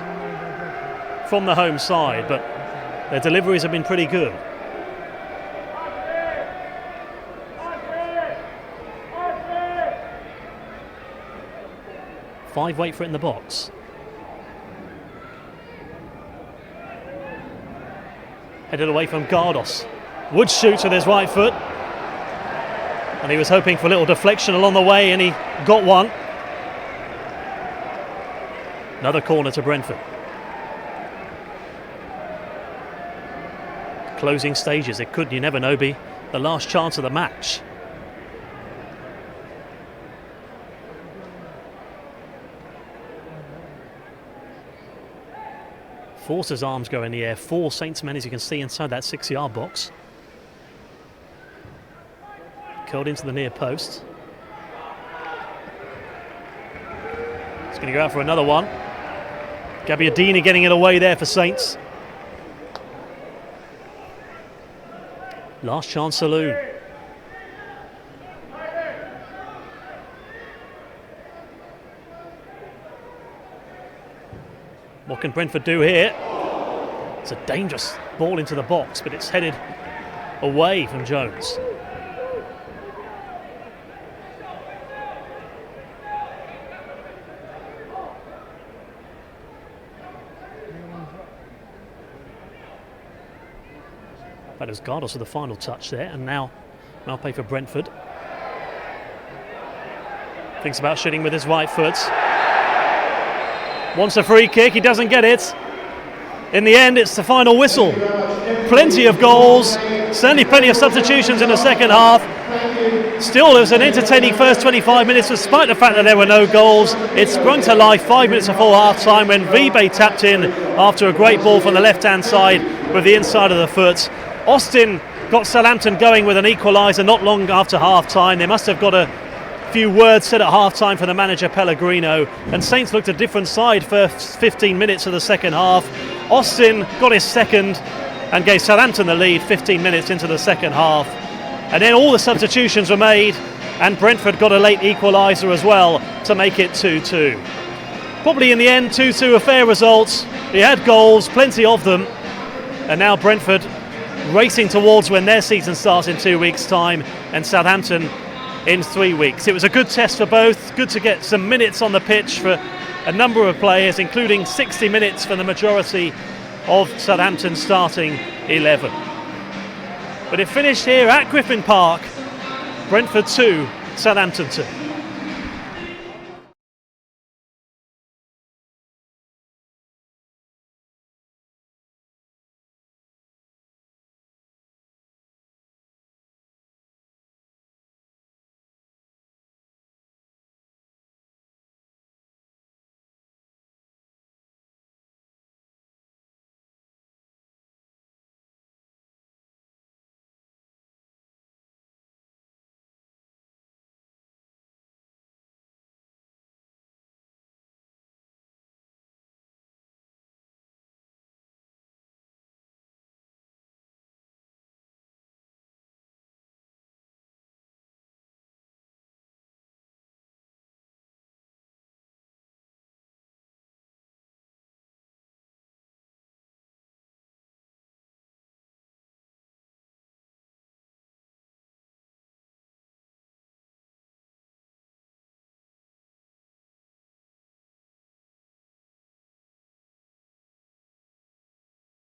from the home side, but their deliveries have been pretty good. Five wait for it in the box. Headed away from Gardos. Wood shoots with his right foot. And he was hoping for a little deflection along the way, and he got one. Another corner to Brentford. Closing stages. It could, you never know, be the last chance of the match. Forster's arms go in the air. 4 Saints men, as you can see, inside that 6-yard box. Curled into the near post. He's going to go out for another one. Gabbiadini getting it away there for Saints. Last chance saloon. What can Brentford do here? It's a dangerous ball into the box, but it's headed away from Jones. That is Gardos with the final touch there, and now Malpay for Brentford. Thinks about shooting with his right foot. Wants a free kick, he doesn't get it. In the end, it's the final whistle. Plenty of goals, certainly plenty of substitutions in the second half. Still, it was an entertaining first 25 minutes, despite the fact that there were no goals. It sprung to life 5 minutes before half-time when Vibe tapped in after a great ball from the left-hand side with the inside of the foot. Austin got Southampton going with an equaliser not long after half-time. They must have got a few words said at half-time for the manager Pellegrino, and Saints looked a different side for 15 minutes of the second half. Austin got his second and gave Southampton the lead 15 minutes into the second half. And then all the substitutions were made, and Brentford got a late equaliser as well to make it 2-2. Probably in the end 2-2 a fair result. He had goals, plenty of them, and now Brentford racing towards when their season starts in 2 weeks' time, and Southampton in 3 weeks. It was a good test for both, good to get some minutes on the pitch for a number of players, including 60 minutes for the majority of Southampton's starting 11. But it finished here at Griffin Park, Brentford 2, Southampton 2.